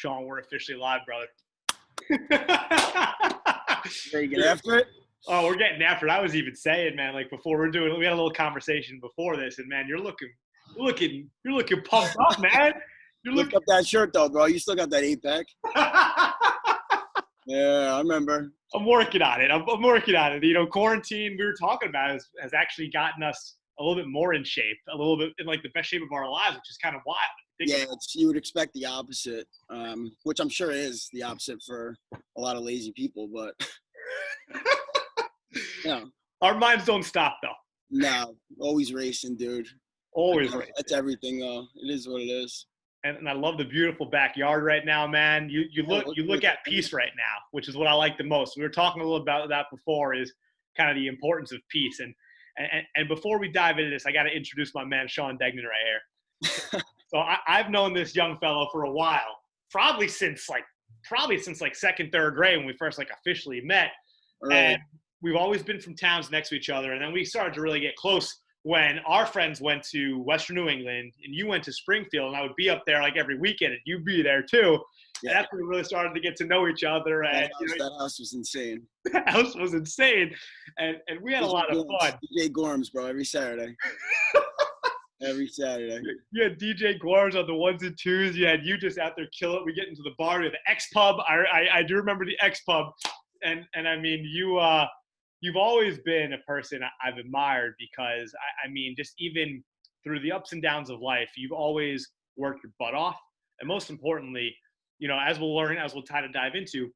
Sean, we're officially live, brother. Ready to get after it? Oh, we're getting after it. I was even saying, man, like before we had a little conversation before this, and man, you're looking pumped up, man. Lift up that shirt though, bro. You still got that 8-pack. Yeah, I remember. I'm working on it. I'm working on it. You know, quarantine we were talking about has actually gotten us a little bit more in shape, a little bit in like the best shape of our lives, which is kind of wild. Yeah, you would expect the opposite, which I'm sure is the opposite for a lot of lazy people, but yeah. Our minds don't stop though. No, always racing, dude. Always racing. That's everything though. It is what it is. And I love the beautiful backyard right now, man. You look at peace right now, which is what I like the most. We were talking a little about that before, is kind of the importance of peace. And before we dive into this, I got to introduce my man Sean Degnan right here. So I've known this young fellow for a while, probably since second, third grade when we first like officially met. Right. And we've always been from towns next to each other. And then we started to really get close when our friends went to Western New England and you went to Springfield, and I would be up there like every weekend and you'd be there too. Yeah. And that's when we really started to get to know each other. And that house was insane. That house was insane. And we had a lot of fun. DJ Gorms, bro, every Saturday. Every Saturday. You had DJ Gorms on the 1s and 2s. You had you just out there killing it. We get into the bar. We had the X Pub. I do remember the X Pub. And I mean, you've always been a person I've admired because, I mean, just even through the ups and downs of life, you've always worked your butt off. And most importantly, you know, as we'll try to dive into,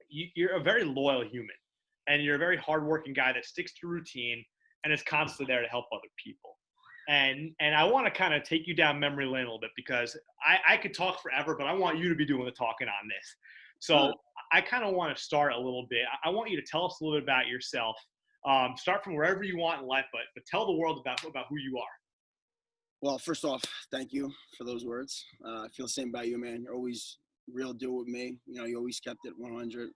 you're a very loyal human. And you're a very hardworking guy that sticks to routine and is constantly there to help other people. And I want to kind of take you down memory lane a little bit because I could talk forever, but I want you to be doing the talking on this. So I kind of want to start a little bit. I want you to tell us a little bit about yourself. Start from wherever you want in life, but tell the world about who you are. Well, first off, thank you for those words. I feel the same about you, man. You're always real deal with me. You know, you always kept it 100.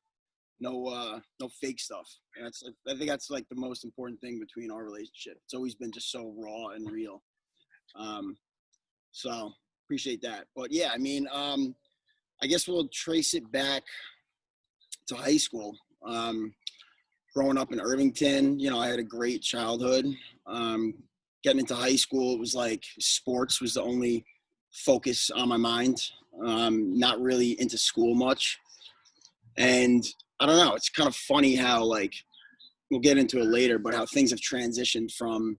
No fake stuff. And I think that's like the most important thing between our relationship. It's always been just so raw and real. So appreciate that. But yeah, I mean, I guess we'll trace it back to high school. Growing up in Irvington, you know, I had a great childhood. Getting into high school, it was like sports was the only focus on my mind. Not really into school much. And I don't know, it's kind of funny how, like, we'll get into it later, but how things have transitioned from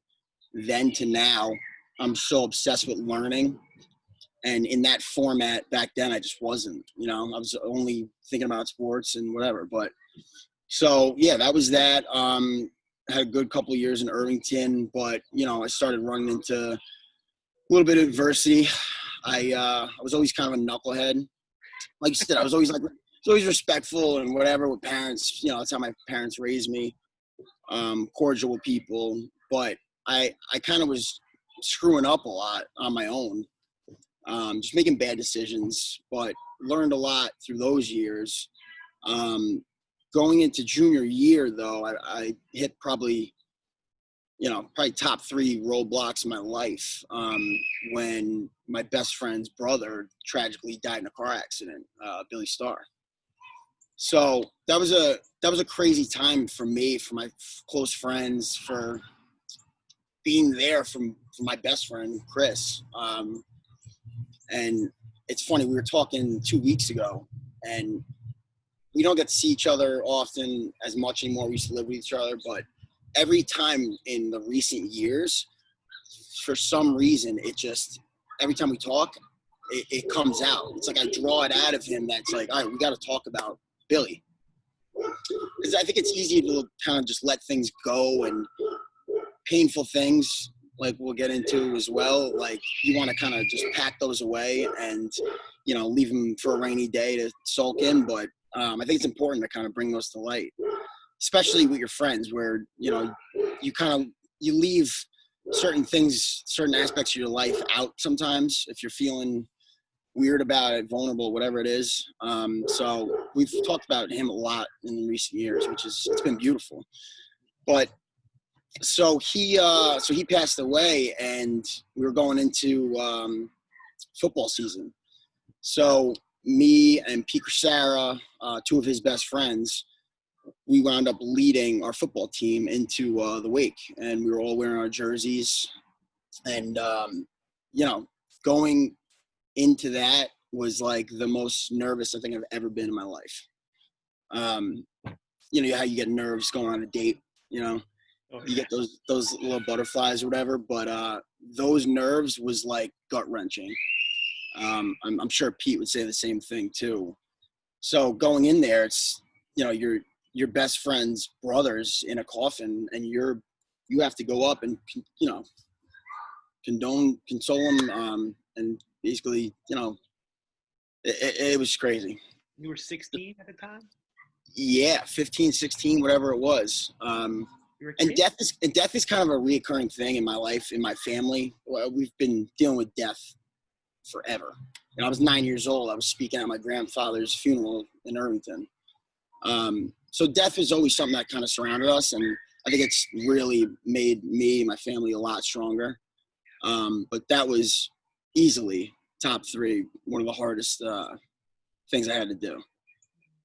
then to now. I'm so obsessed with learning. And in that format back then, I just wasn't, you know, I was only thinking about sports and whatever. But so, yeah, that was that. Had a good couple of years in Irvington, but, you know, I started running into a little bit of adversity. I was always kind of a knucklehead. Like you said, I was always respectful and whatever with parents. You know, that's how my parents raised me. Cordial with people. But I kind of was screwing up a lot on my own. Just making bad decisions, but learned a lot through those years. Going into junior year, though, I hit probably top 3 roadblocks in my life when my best friend's brother tragically died in a car accident, Billy Starr. So that was a crazy time for me, for my close friends, for being there for my best friend, Chris. And it's funny, we were talking 2 weeks ago, and we don't get to see each other often as much anymore. We used to live with each other, but every time in the recent years, for some reason, every time we talk, it comes out. It's like I draw it out of him that's like, all right, we got to talk about Billy. Because I think it's easy to kind of just let things go, and painful things, like we'll get into as well, like you want to kind of just pack those away and, you know, leave them for a rainy day to sulk in. But I think it's important to kind of bring those to light, especially with your friends, where, you know, you leave certain things, certain aspects of your life out sometimes if you're feeling weird about it, vulnerable, whatever it is. So we've talked about him a lot in recent years, it's been beautiful. But so he passed away, and we were going into football season. So me and Pete Crisara, two of his best friends, we wound up leading our football team into the wake, and we were all wearing our jerseys. And, going into that was like the most nervous I think I've ever been in my life. How you get nerves going on a date, you get those little butterflies or whatever, but those nerves was like gut wrenching. I'm sure Pete would say the same thing too. So going in there, it's, your best friend's brothers in a coffin, and you have to go up and, console them, and basically, it was crazy. You were 16 at the time? Yeah, 15, 16, whatever it was. And death is kind of a reoccurring thing in my life, in my family. We've been dealing with death forever. And I was 9 years old. I was speaking at my grandfather's funeral in Irvington. So death is always something that kind of surrounded us, and I think it's really made me and my family a lot stronger. But that was easily top 3, one of the hardest things I had to do.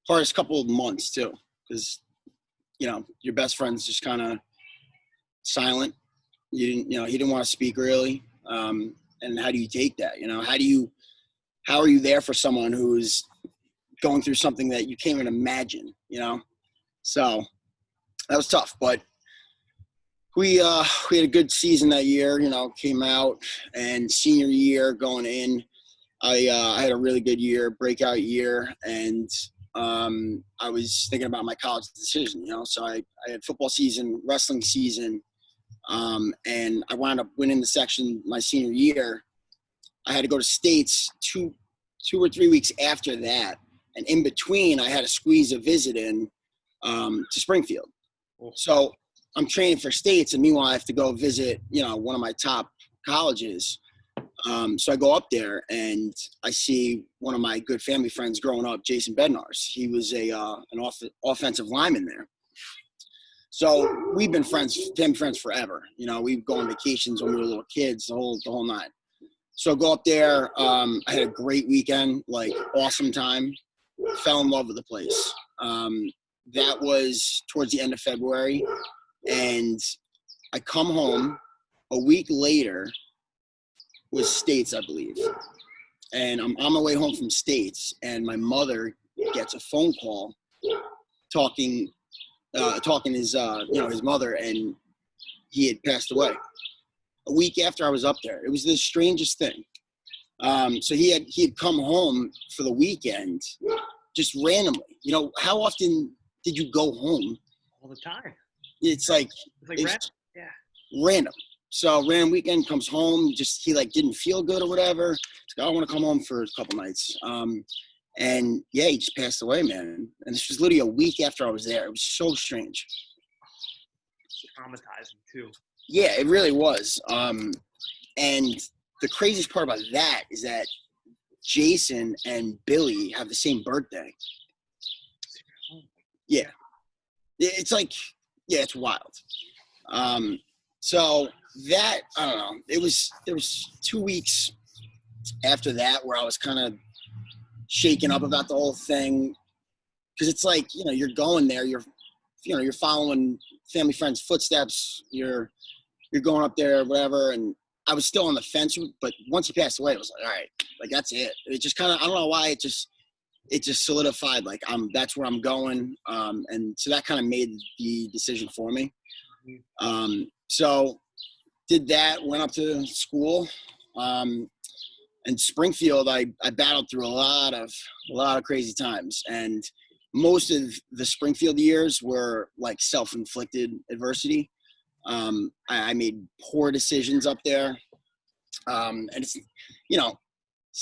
Hardest couple of months too, because your best friend's just kind of silent. He didn't want to speak really. And how do you take that? How are you there for someone who's going through something that you can't even imagine? So that was tough, but we had a good season that year. Came out, and senior year going in, I had a really good year, breakout year, and I was thinking about my college decision. So I had football season, wrestling season, and I wound up winning the section my senior year. I had to go to States two or 3 weeks after that, and in between, I had to squeeze a visit in to Springfield. So I'm training for States, and meanwhile, I have to go visit, one of my top colleges. So I go up there, and I see one of my good family friends growing up, Jason Bednars. He was an offensive lineman there. So we've been family friends forever. We'd go on vacations when we were little kids, the whole nine. So I go up there. I had a great weekend, like awesome time. Fell in love with the place. That was towards the end of February, and I come home a week later. Was States, I believe. And I'm on my way home from States, and my mother gets a phone call talking his mother, and he had passed away. A week after I was up there. It was the strangest thing. So he had come home for the weekend just randomly. How often did you go home? All the time. It's random. So random weekend, comes home, he didn't feel good or whatever. He's like, I want to come home for a couple nights. And yeah, he just passed away, man. And this was literally a week after I was there. It was so strange. Traumatizing too. Yeah, it really was. And the craziest part about that is that Jason and Billy have the same birthday. Yeah. It's it's wild. So that, I don't know, there was 2 weeks after that where I was kind of shaken up about the whole thing. Cause it's you're going there, you're following family friends' footsteps, you're going up there, whatever. And I was still on the fence, but once he passed away, it was like, all right, that's it. It just kind of, I don't know why it just solidified. That's where I'm going. And so that kind of made the decision for me. So did that, went up to school, and Springfield, I battled through a lot of crazy times, and most of the Springfield years were self-inflicted adversity. I made poor decisions up there. And it's,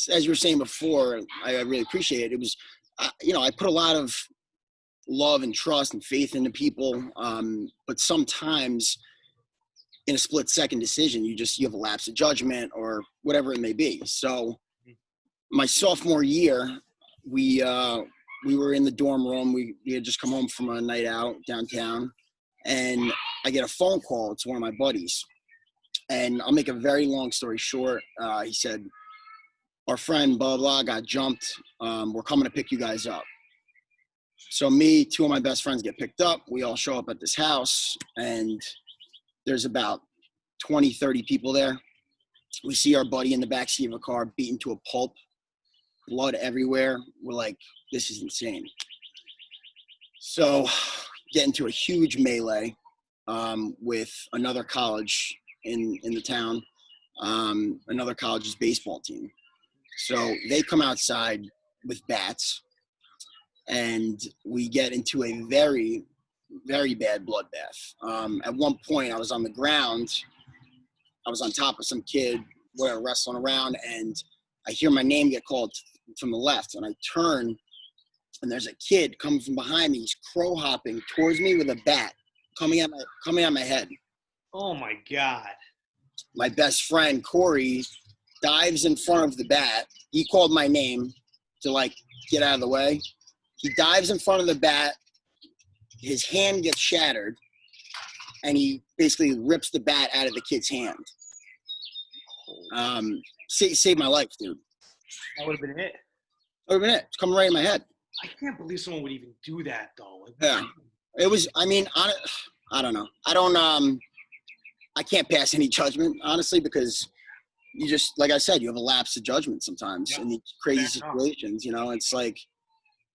as you were saying before, I really appreciate it. It was, I put a lot of love and trust and faith into people. But sometimes in a split-second decision, you have a lapse of judgment or whatever it may be. So my sophomore year, we were in the dorm room. We had just come home from a night out downtown, and I get a phone call. It's one of my buddies. And I'll make a very long story short. He said, our friend blah blah got jumped. We're coming to pick you guys up. So me, two of my best friends get picked up. We all show up at this house, and there's about 20, 30 people there. We see our buddy in the backseat of a car beaten to a pulp, blood everywhere. We're like, this is insane. So get into a huge melee with another college in the town, another college's baseball team. So they come outside with bats, and we get into a very, very bad bloodbath. At one point, I was on the ground. I was on top of some kid, whatever, wrestling around, and I hear my name get called from the left, and I turn, and there's a kid coming from behind me. He's crow hopping towards me with a bat, coming at my head. Oh my God! My best friend Corey dives in front of the bat. He called my name to like get out of the way. He dives in front of the bat. His hand gets shattered, and he basically rips the bat out of the kid's hand. Saved my life, dude. That would have been it. That would have been it. It's coming right in my head. I can't believe someone would even do that, though. Yeah. It was, I mean, I don't know. I can't pass any judgment, honestly, because you just, like I said, you have a lapse of judgment sometimes in these crazy situations. You know, it's like,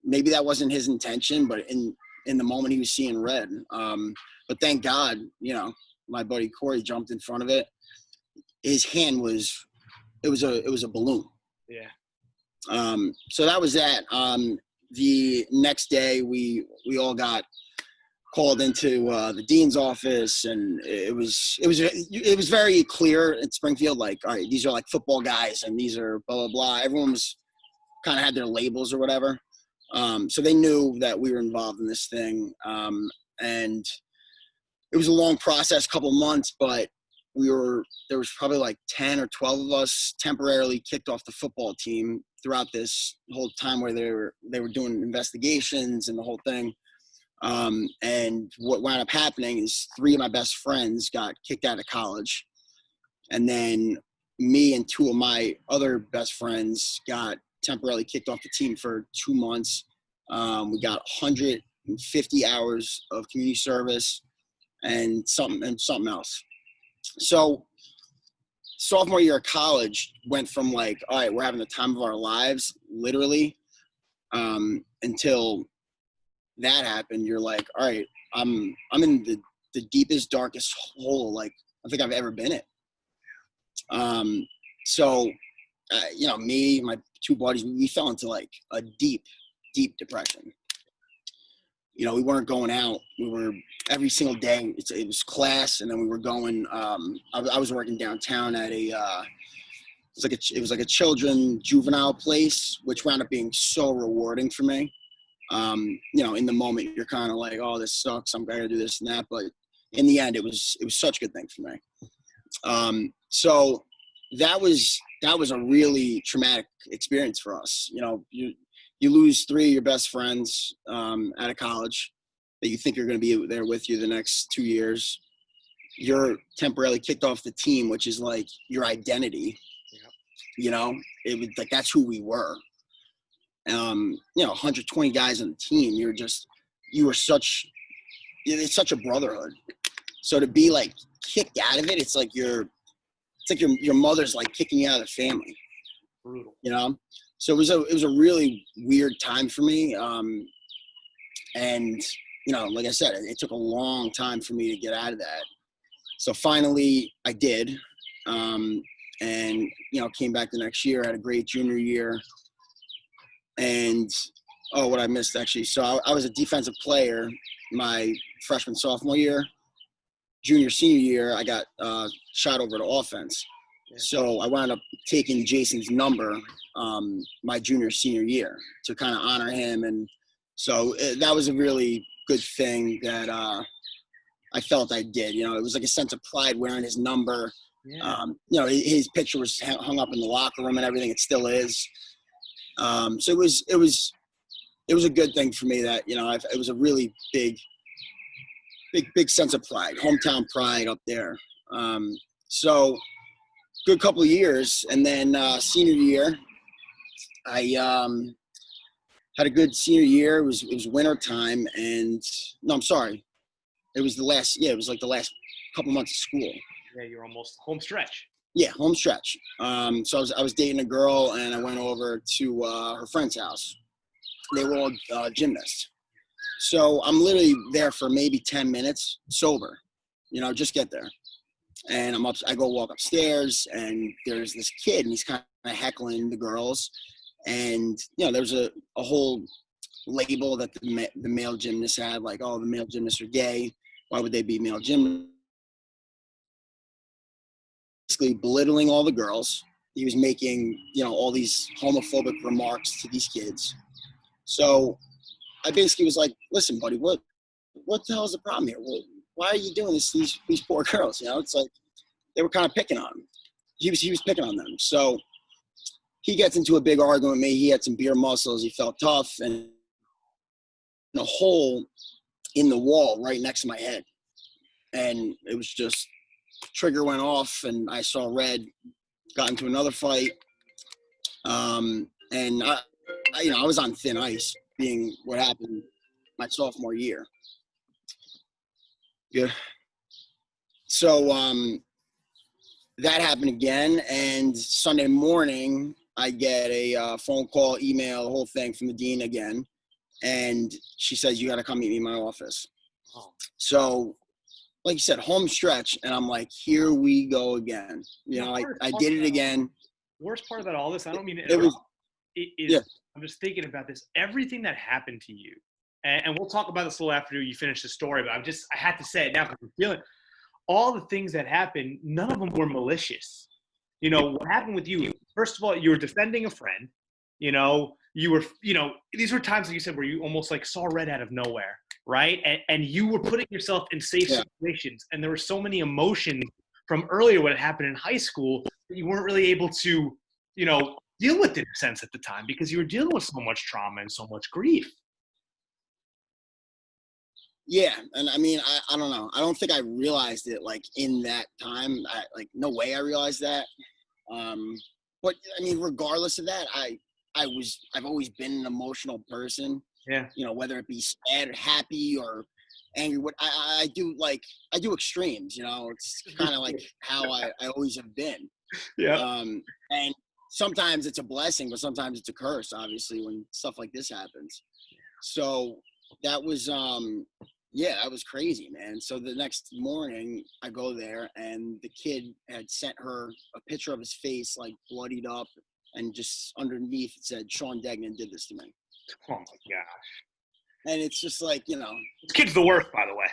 maybe that wasn't his intention, but in the moment he was seeing red. But thank God, you know, my buddy Corey jumped in front of it. His hand was a balloon. Yeah. So that was that. The next day we all got called into the dean's office, and it was very clear in Springfield, like, all right, these are like football guys, and these are blah blah blah. Everyone was kind of had their labels or whatever. So they knew that we were involved in this thing, and it was a long process, couple months, but there was probably like 10 or 12 of us temporarily kicked off the football team throughout this whole time where they were doing investigations and the whole thing. And what wound up happening is 3 of my best friends got kicked out of college, and then me and 2 of my other best friends got temporarily kicked off the team for 2 months. We got 150 hours of community service and something else. So sophomore year of college went from like, all right, we're having the time of our lives, literally, until that happened. You're like, all right, I'm in the deepest, darkest hole like I think I've ever been in. So you know, me, my 2 buddies, we fell into like a deep depression. You know, we weren't going out. We were every single day. It was class, and then we were going. I was working downtown at it was like a juvenile place, which wound up being so rewarding for me. You know, in the moment, you're kind of like, oh, this sucks. I'm going to do this and that. But in the end, it was such a good thing for me. So that was a really traumatic experience for us. You know, you lose 3 of your best friends out of college that you think are going to be there with you the next 2 years. You're temporarily kicked off the team, which is like your identity. Yeah. You know, it was like that's who we were. You know, 120 guys on the team. It's such a brotherhood. So to be like kicked out of it, it's like your mother's like kicking you out of the family. Brutal. You know? So it was a really weird time for me. And, you know, like I said, it took a long time for me to get out of that. So finally I did. And, you know, came back the next year, had a great junior year. And, what I missed actually. So I was a defensive player my freshman, sophomore year. Junior, senior year, I got shot over to offense. Yeah. So I wound up taking Jason's number my junior, senior year to kind of honor him. And so that was a really good thing that I felt I did. You know, it was like a sense of pride wearing his number. Yeah. You know, his picture was hung up in the locker room and everything. It still is. So it was a good thing for me that, you know, it was a really big sense of pride, hometown pride up there. So good couple of years. And then senior year, I had a good senior year. It was winter time, and no, I'm sorry. It was it was like the last couple months of school. Yeah, you're almost home stretch. Yeah, home stretch. So I was dating a girl, and I went over to her friend's house. They were all gymnasts. So I'm literally there for maybe 10 minutes sober, just get there. And I go walk upstairs, and there's this kid, and he's kind of heckling the girls. And, there's a whole label that the male gymnasts had, like, oh, the male gymnasts are gay. Why would they be male gymnasts? Basically belittling all the girls. He was making, all these homophobic remarks to these kids. So I basically was like, listen, buddy, what the hell is the problem here? Why are you doing this to these poor girls? It's like they were kind of picking on him. He was picking on them. So he gets into a big argument with me. He had some beer muscles. He felt tough, and a hole in the wall right next to my head. And it was just, trigger went off, and I saw red, got into another fight. And I was on thin ice, being what happened my sophomore year. Yeah. So that happened again, and Sunday morning I get a phone call, email, the whole thing from the dean again, and she says, you got to come meet me in my office. Oh. So, like you said, home stretch, and I'm like, here we go again. I did it again. Worst part about all this, I don't mean it was. Yeah. I'm just thinking about this. Everything that happened to you, and we'll talk about this a little after you finish the story, but I had to say it now because I'm feeling all the things that happened, none of them were malicious. What happened with you, first of all, you were defending a friend. You were, these were times, like you said, where you almost like saw red out of nowhere, right? And you were putting yourself in safe situations. And there were so many emotions from earlier when it happened in high school that you weren't really able to, deal with it in a sense at the time because you were dealing with so much trauma and so much grief. Yeah. And I mean, I don't know. I don't think I realized it like in that time. No way I realized that. But I mean, regardless of that, I've always been an emotional person. Yeah. Whether it be sad or happy or angry, I do extremes, it's kind of like how I always have been. Yeah. And sometimes it's a blessing, but sometimes it's a curse, obviously, when stuff like this happens. So that was, that was crazy, man. So the next morning I go there, and the kid had sent her a picture of his face, like bloodied up, and just underneath it said, Sean Degnan did this to me. Oh my gosh. And it's just like, This kid's the worst, by the way.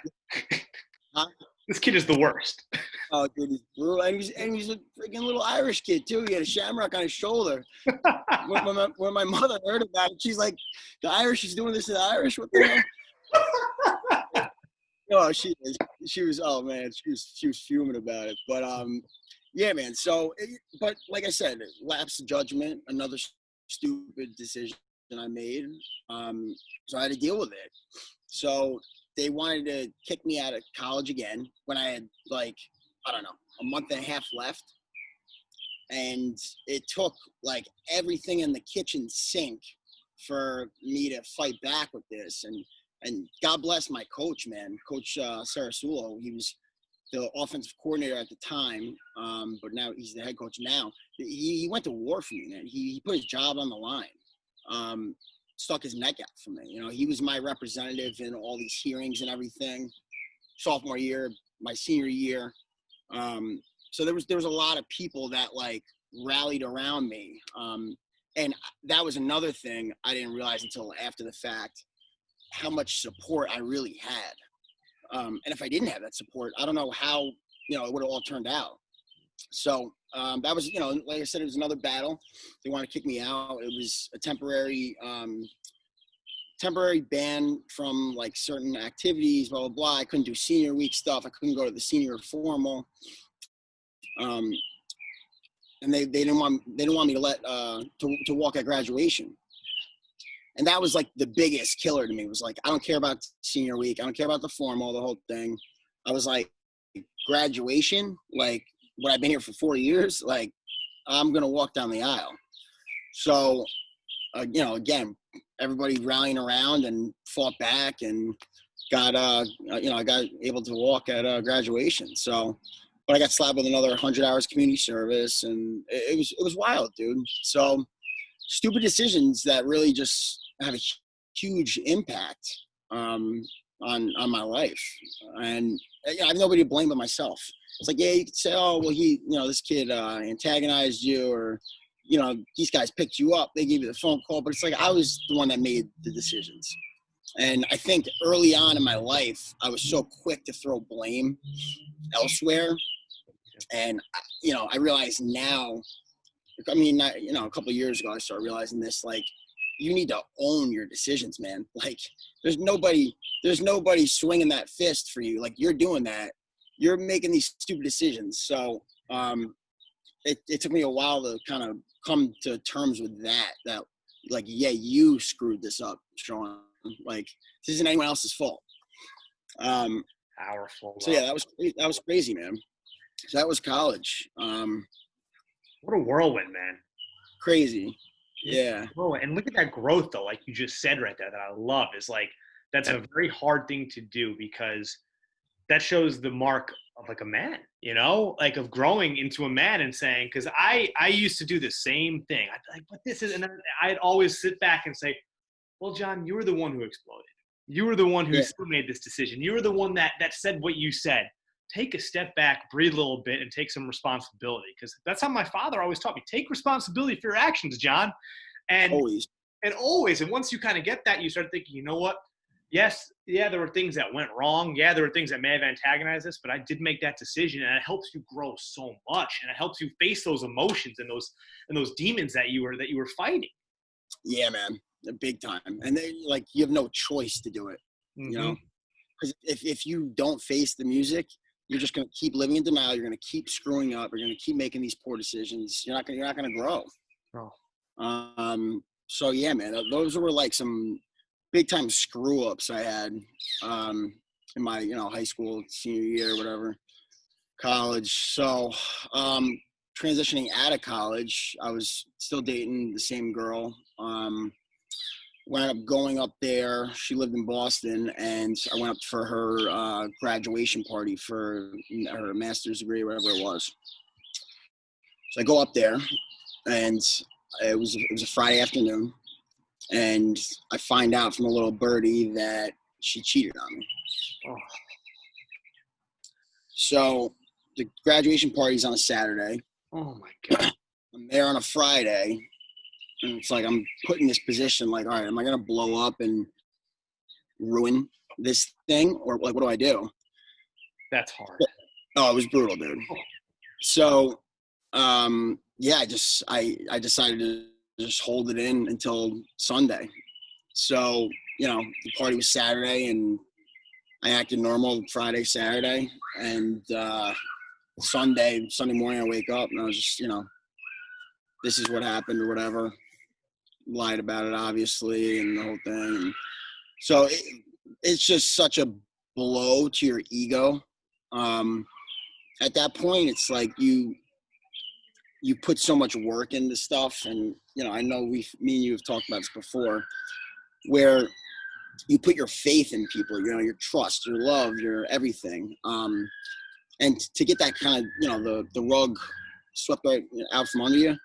Huh? This kid is the worst. Oh, dude, he's brutal. And he's a freaking little Irish kid, too. He had a shamrock on his shoulder. when my mother heard about it, she's like, the Irish is doing this to the Irish? What the hell? Oh, she was, oh, man, she was fuming about it. But, yeah, man. So, but like I said, lapse of judgment, another stupid decision I made. So I had to deal with it. So they wanted to kick me out of college again when I had a month and a half left. And it took like everything in the kitchen sink for me to fight back with this. And God bless my coach, man, Coach Sarasulo. He was the offensive coordinator at the time, but now he's the head coach now. He went to war for me, man. He put his job on the line. Stuck his neck out for me. He was my representative in all these hearings and everything. Sophomore year, my senior year. So there was a lot of people that like rallied around me. And that was another thing I didn't realize until after the fact, how much support I really had. And if I didn't have that support, I don't know how, it would have all turned out. So that was, like I said, it was another battle. They wanted to kick me out. It was a temporary ban from like certain activities, blah, blah, blah. I couldn't do senior week stuff. I couldn't go to the senior formal. And they didn't want me to let to walk at graduation. And that was like the biggest killer to me. Was like, I don't care about senior week. I don't care about the formal, the whole thing. I was like, graduation, like what I've been here for 4 years, like I'm going to walk down the aisle. So again, everybody rallying around and fought back and got, I got able to walk at graduation. So, but I got slapped with another 100 hours community service, and it was wild, dude. So stupid decisions that really just have a huge impact on my life. And I have nobody to blame but myself. It's like, yeah, you could say, oh, well, this kid antagonized you, or, these guys picked you up, they gave you the phone call, but it's like, I was the one that made the decisions. And I think early on in my life, I was so quick to throw blame elsewhere. And, I realize now, a couple of years ago, I started realizing this, like, you need to own your decisions, man. Like, there's nobody swinging that fist for you. Like, you're doing that. You're making these stupid decisions. So it took me a while to kind of come to terms with that, like, yeah, you screwed this up, Sean. Like, this isn't anyone else's fault. Powerful. So yeah, that was crazy, man. So that was college. What a whirlwind, man. Crazy. Yeah. Oh, and look at that growth, though, like you just said right there, that I love, is like, that's a very hard thing to do, because that shows the mark of like a man, like of growing into a man and saying, because I used to do the same thing. I'd be like, but this is, and I'd always sit back and say, well, John, you were the one who exploded. You were the one who still made this decision. You were the one that said what you said. Take a step back, breathe a little bit, and take some responsibility. Because that's how my father always taught me. Take responsibility for your actions, John. And always. And once you kind of get that, you start thinking, you know what? Yes, yeah, there were things that went wrong. Yeah, there were things that may have antagonized us, but I did make that decision, and it helps you grow so much, and it helps you face those emotions and those demons that you were fighting. Yeah, man, big time. And then, like, you have no choice to do it, because if you don't face the music, you're just going to keep living in denial. You're going to keep screwing up. You're going to keep making these poor decisions. You're not going to grow. Oh. So yeah, man, those were like some big time screw ups I had in my high school, senior year, whatever, college. So transitioning out of college, I was still dating the same girl. Wound up going up there. She lived in Boston, and I went up for her graduation party for her master's degree, whatever it was. So I go up there, and it was a Friday afternoon, and I find out from a little birdie that she cheated on me. Oh. So the graduation party's on a Saturday. Oh my God. I'm there on a Friday. And it's like, I'm put in this position, like, all right, am I going to blow up and ruin this thing? Or, like, what do I do? That's hard. Oh, it was brutal, dude. So, yeah, I decided to just hold it in until Sunday. So, the party was Saturday, and I acted normal Friday, Saturday. And Sunday morning, I wake up, and I was just, this is what happened or whatever. Lied about it, obviously, and the whole thing. And so it's just such a blow to your ego. At that point, it's like you put so much work into stuff, and I know me and you have talked about this before, where you put your faith in people, your trust, your love, your everything, and to get that kind of the rug swept right out from under you.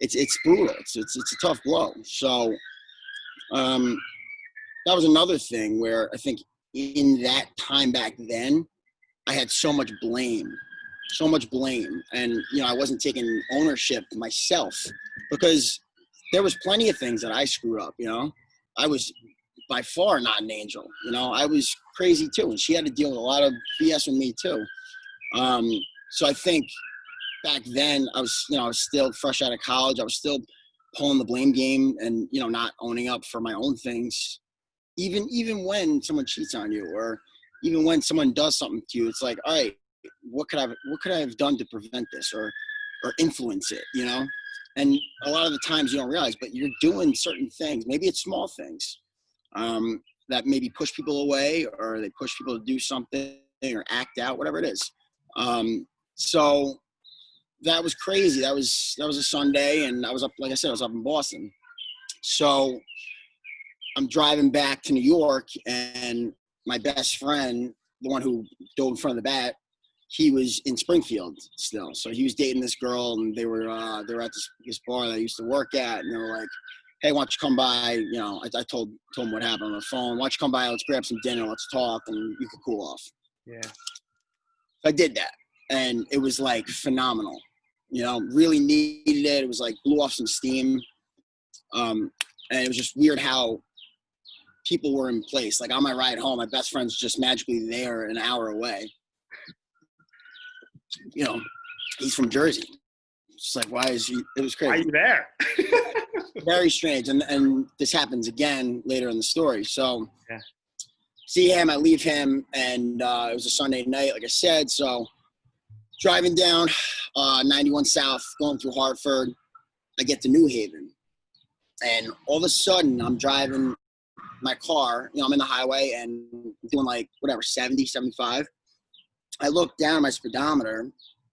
It's brutal. It's a tough blow. So that was another thing where I think in that time back then, I had so much blame. And, I wasn't taking ownership myself, because there was plenty of things that I screwed up, I was by far not an angel. I was crazy too. And she had to deal with a lot of BS with me too. So I think back then I was still fresh out of college. I was still pulling the blame game and, not owning up for my own things. Even when someone cheats on you, or even when someone does something to you, it's like, all right, what could I have done to prevent this or influence it, And a lot of the times you don't realize, but you're doing certain things. Maybe it's small things that maybe push people away, or they push people to do something or act out, whatever it is. So that was crazy. That was a Sunday, and I was up, like I said, I was up in Boston. So I'm driving back to New York, and my best friend, the one who dove in front of the bat, he was in Springfield still. So he was dating this girl, and they were at this bar that I used to work at, and they were like, hey, why don't you come by? You know, I told him what happened on the phone. Why don't you come by? Let's grab some dinner. Let's talk, and you can cool off. Yeah. So I did that, and it was like phenomenal. You know, really needed it. It was like blew off some steam. And it was just weird how people were in place. Like on my ride home, my best friend's just magically there an hour away. You know, he's from Jersey. It's like, why is he? It was crazy. Why are you there? Very strange. And this happens again later in the story. So yeah. See him, I leave him, and it was a Sunday night, like I said. So driving down 91 South, going through Hartford, I get to New Haven. And all of a sudden, I'm driving my car, you know, I'm in the highway and doing like, whatever, 70, 75. I look down at my speedometer,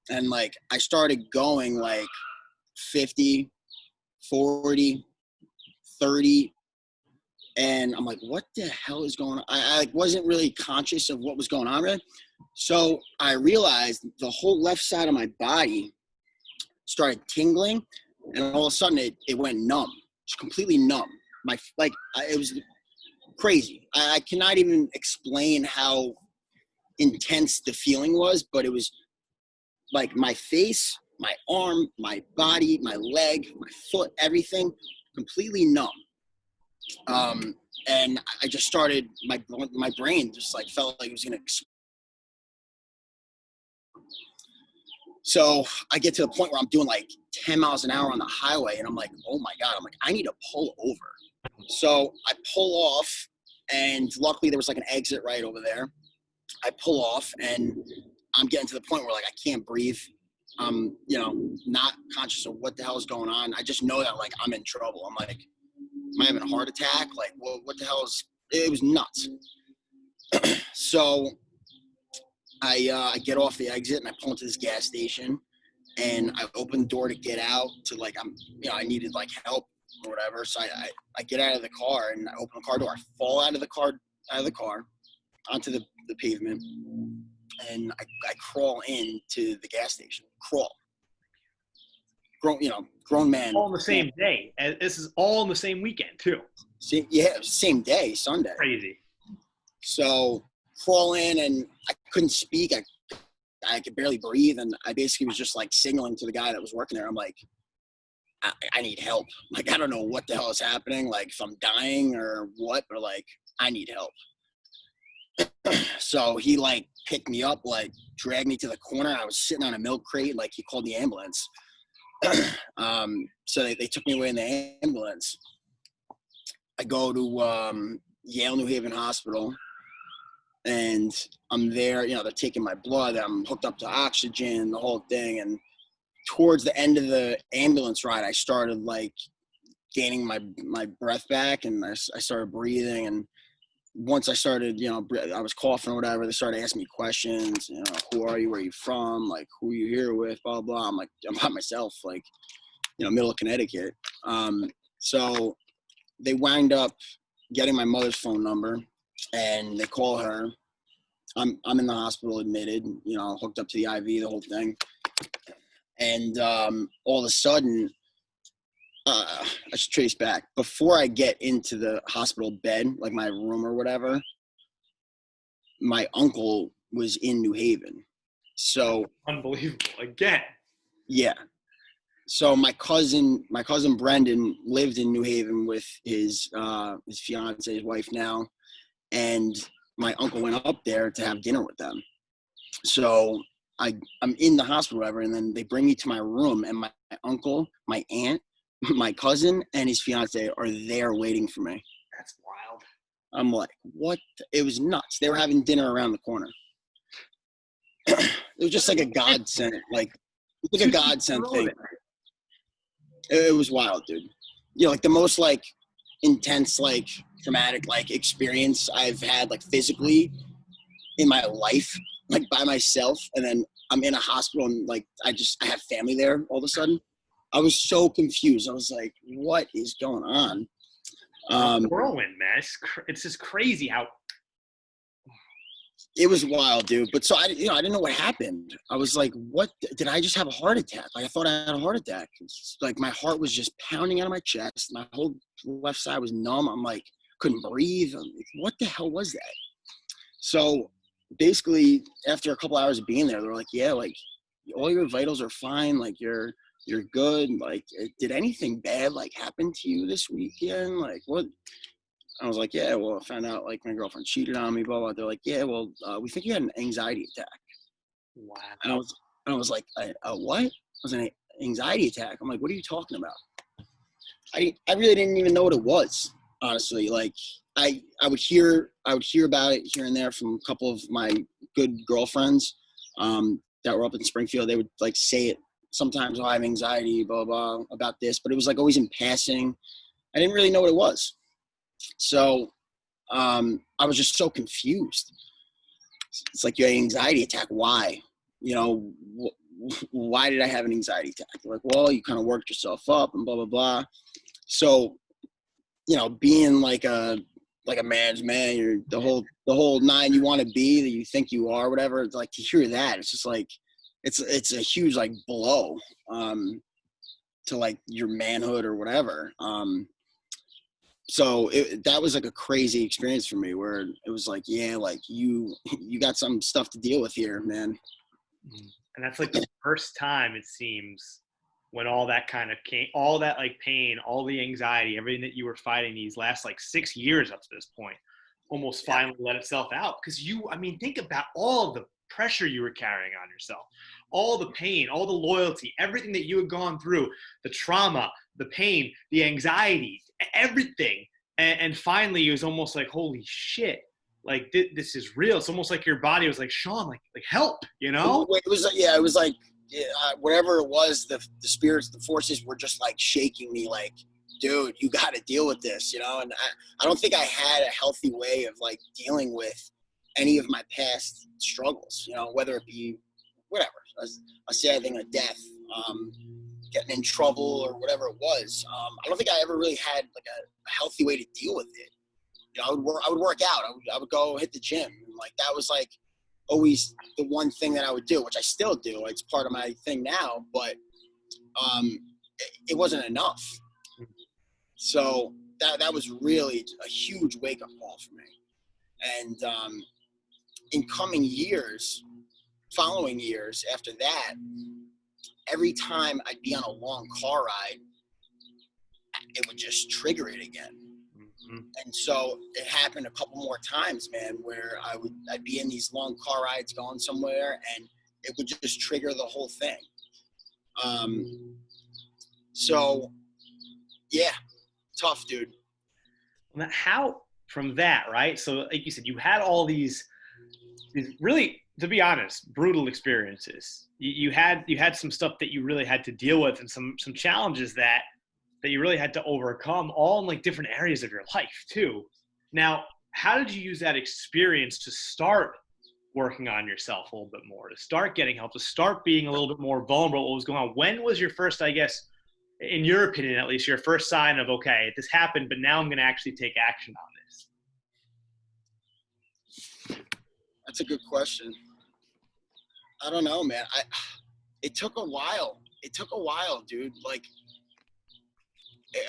and like, I started going like 50, 40, 30. And I'm like, what the hell is going on? I wasn't really conscious of what was going on, really. So I realized the whole left side of my body started tingling, and all of a sudden it went numb, just completely numb. It was crazy. I cannot even explain how intense the feeling was, but it was like my face, my arm, my body, my leg, my foot, everything completely numb. And I just started, my brain just like felt like it was going to explode. So I get to the point where I'm doing like 10 miles an hour on the highway, and I'm like, oh my God, I'm like, I need to pull over. So I pull off, and luckily there was like an exit right over there. I pull off, and I'm getting to the point where like I can't breathe. I'm, you know, not conscious of what the hell is going on. I just know that like I'm in trouble. I'm like, am I having a heart attack? Like, well, what the hell is, it was nuts. So I get off the exit, and I pull into this gas station, and I open the door to get out to like, I needed like help or whatever. So I get out of the car, and I open the car door. I fall out of the car onto the pavement, and I crawl into the gas station. Grown man. All on the same day. And this is all in the same weekend too. Same day, Sunday. Crazy. So crawl in, and I couldn't speak. I could barely breathe, and I basically was just like signaling to the guy that was working there. I'm like, I need help. Like, I don't know what the hell is happening. Like, if I'm dying or what, but like, I need help. So he like picked me up, like dragged me to the corner. I was sitting on a milk crate. Like, he called the ambulance. So they took me away in the ambulance. I go to Yale New Haven Hospital, and I'm there. You know, they're taking my blood. I'm hooked up to oxygen, the whole thing. And towards the end of the ambulance ride, I started like gaining my breath back, and I started breathing. And once I started, you know, I was coughing or whatever, they started asking me questions, you know, who are you, where are you from, like, who are you here with, blah, blah. I'm like, I'm by myself, like, you know, middle of Connecticut. So they wind up getting my mother's phone number, and they call her. I'm in the hospital, admitted, you know, hooked up to the IV, the whole thing. And all of a sudden, I should trace back. Before I get into the hospital bed, like my room or whatever, my uncle was in New Haven. So unbelievable. Again. Yeah. So my cousin Brendan lived in New Haven with his fiance, his wife now, and my uncle went up there to have dinner with them. So I'm in the hospital, whatever, and then they bring me to my room, and my uncle, my aunt, my cousin, and his fiance are there waiting for me. That's wild. I'm like, what? It was nuts. They were having dinner around the corner. It was just like a godsend, like a godsend thing. It was wild, dude. You know, like the most like intense, like traumatic, like experience I've had, like physically in my life, like by myself. And then I'm in a hospital, and like I have family there all of a sudden. I was so confused. I was like, what is going on? Whirlwind, man. It's just crazy how. It was wild, dude. But so I didn't know what happened. I was like, what? Did I just have a heart attack? Like I thought I had a heart attack. It's like my heart was just pounding out of my chest. My whole left side was numb. I'm like, couldn't breathe. I'm like, what the hell was that? So basically, after a couple hours of being there, they were like, yeah, like all your vitals are fine. Like you're good. Like, did anything bad like happen to you this weekend? Like what? I was like, yeah, well, I found out like my girlfriend cheated on me, blah, blah. They're like, yeah, well, we think you had an anxiety attack. Wow. And I was like, what? It was an anxiety attack. I'm like, what are you talking about? I really didn't even know what it was, honestly. Like I would hear about it here and there from a couple of my good girlfriends that were up in Springfield. They would like say it sometimes, I have anxiety, blah, blah, about this, but it was like always in passing. I didn't really know what it was. So I was just so confused. It's like you had an anxiety attack. Why? You know, why did I have an anxiety attack? They're like, well, you kind of worked yourself up and blah, blah, blah. So, you know, being like a man's man, you're the whole nine you want to be, that you think you are, whatever. It's like to hear that, it's just like, it's a huge like blow to like your manhood or whatever. So that was like a crazy experience for me where it was like, yeah, like you got some stuff to deal with here, man. And that's like the first time it seems when all that kind of came, all that like pain, all the anxiety, everything that you were fighting these last like 6 years up to this point, almost finally let itself out. Because think about all the pressure you were carrying on yourself, all the pain, all the loyalty, everything that you had gone through, the trauma, the pain, the anxiety, everything. And finally it was almost like, holy shit, like this is real. It's almost like your body was like, Sean, like help, you know? It was like whatever it was, the spirits, the forces were just like shaking me like, dude, you got to deal with this, you know? And I don't think I had a healthy way of like dealing with any of my past struggles, you know, whether it be whatever, a sad thing, a death, getting in trouble or whatever it was. I don't think I ever really had like a healthy way to deal with it. You know, I would work out. I would go hit the gym. Like that was like always the one thing that I would do, which I still do. It's part of my thing now, but it wasn't enough. So that was really a huge wake up call for me. And in following years after that, every time I'd be on a long car ride, it would just trigger it again. Mm-hmm. And so it happened a couple more times, man, where I'd be in these long car rides going somewhere and it would just trigger the whole thing. So yeah, tough, dude. How from that, right? So like you said, you had all these really, to be honest, brutal experiences. You had some stuff that you really had to deal with and some challenges that you really had to overcome, all in like different areas of your life too. Now, how did you use that experience to start working on yourself a little bit more, to start getting help, to start being a little bit more vulnerable? What was going on? When was your first, I guess, in your opinion at least, your first sign of, okay, this happened, but now I'm going to actually take action on this? That's a good question. I don't know, man. It took a while. It took a while, dude. Like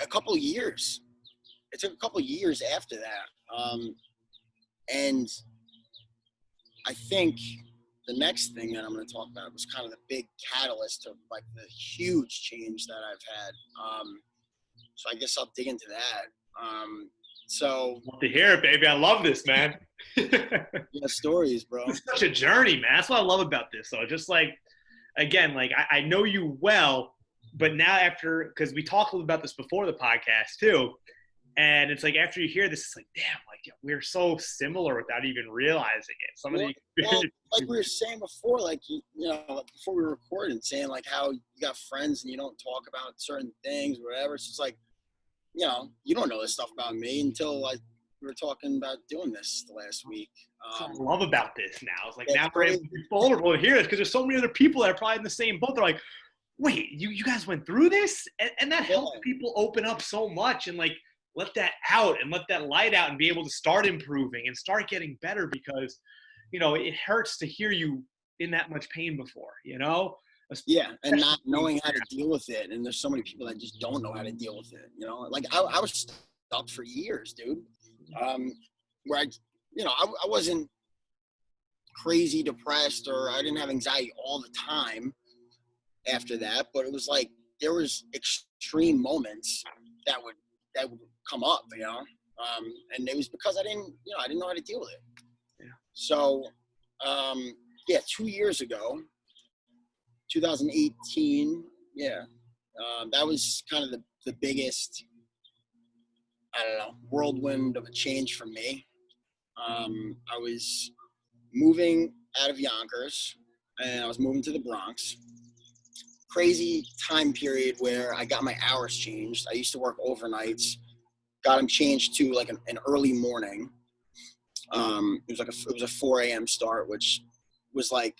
a couple of years. It took a couple of years after that. And I think the next thing that I'm going to talk about was kind of the big catalyst to like the huge change that I've had. So I guess I'll dig into that. So love to hear it, baby. I love this, man. Yeah, stories, bro. It's such a journey, man. That's what I love about this. So just like, again, like I know you well, but now because we talked a little about this before the podcast too, and it's like after you hear this, it's like, damn, like we're so similar without even realizing it. Some of the experiences, like we were saying before, like you know, before we were recording, saying like how you got friends and you don't talk about certain things, or whatever. It's just like, you know, you don't know this stuff about me until like we were talking about doing this the last week. I love about this now. It's like now we're able to be vulnerable to hear this because there's so many other people that are probably in the same boat. They're like, wait, you guys went through this? And that helps people open up so much. And like let that out and let that light out and be able to start improving and start getting better, because, you know, it hurts to hear you in that much pain before, you know? Yeah, and not knowing how to deal with it. And there's so many people that just don't know how to deal with it, you know? Like, I was stuck for years, dude. Where I wasn't crazy depressed, or I didn't have anxiety all the time after that, but it was like there was extreme moments that would come up, you know? And it was because I didn't know how to deal with it. Yeah. So, 2 years ago, 2018, that was kind of the biggest, I don't know, whirlwind of a change for me. I was moving out of Yonkers, and I was moving to the Bronx. Crazy time period where I got my hours changed. I used to work overnights, got them changed to like an early morning. It was a 4 a.m. start, which was like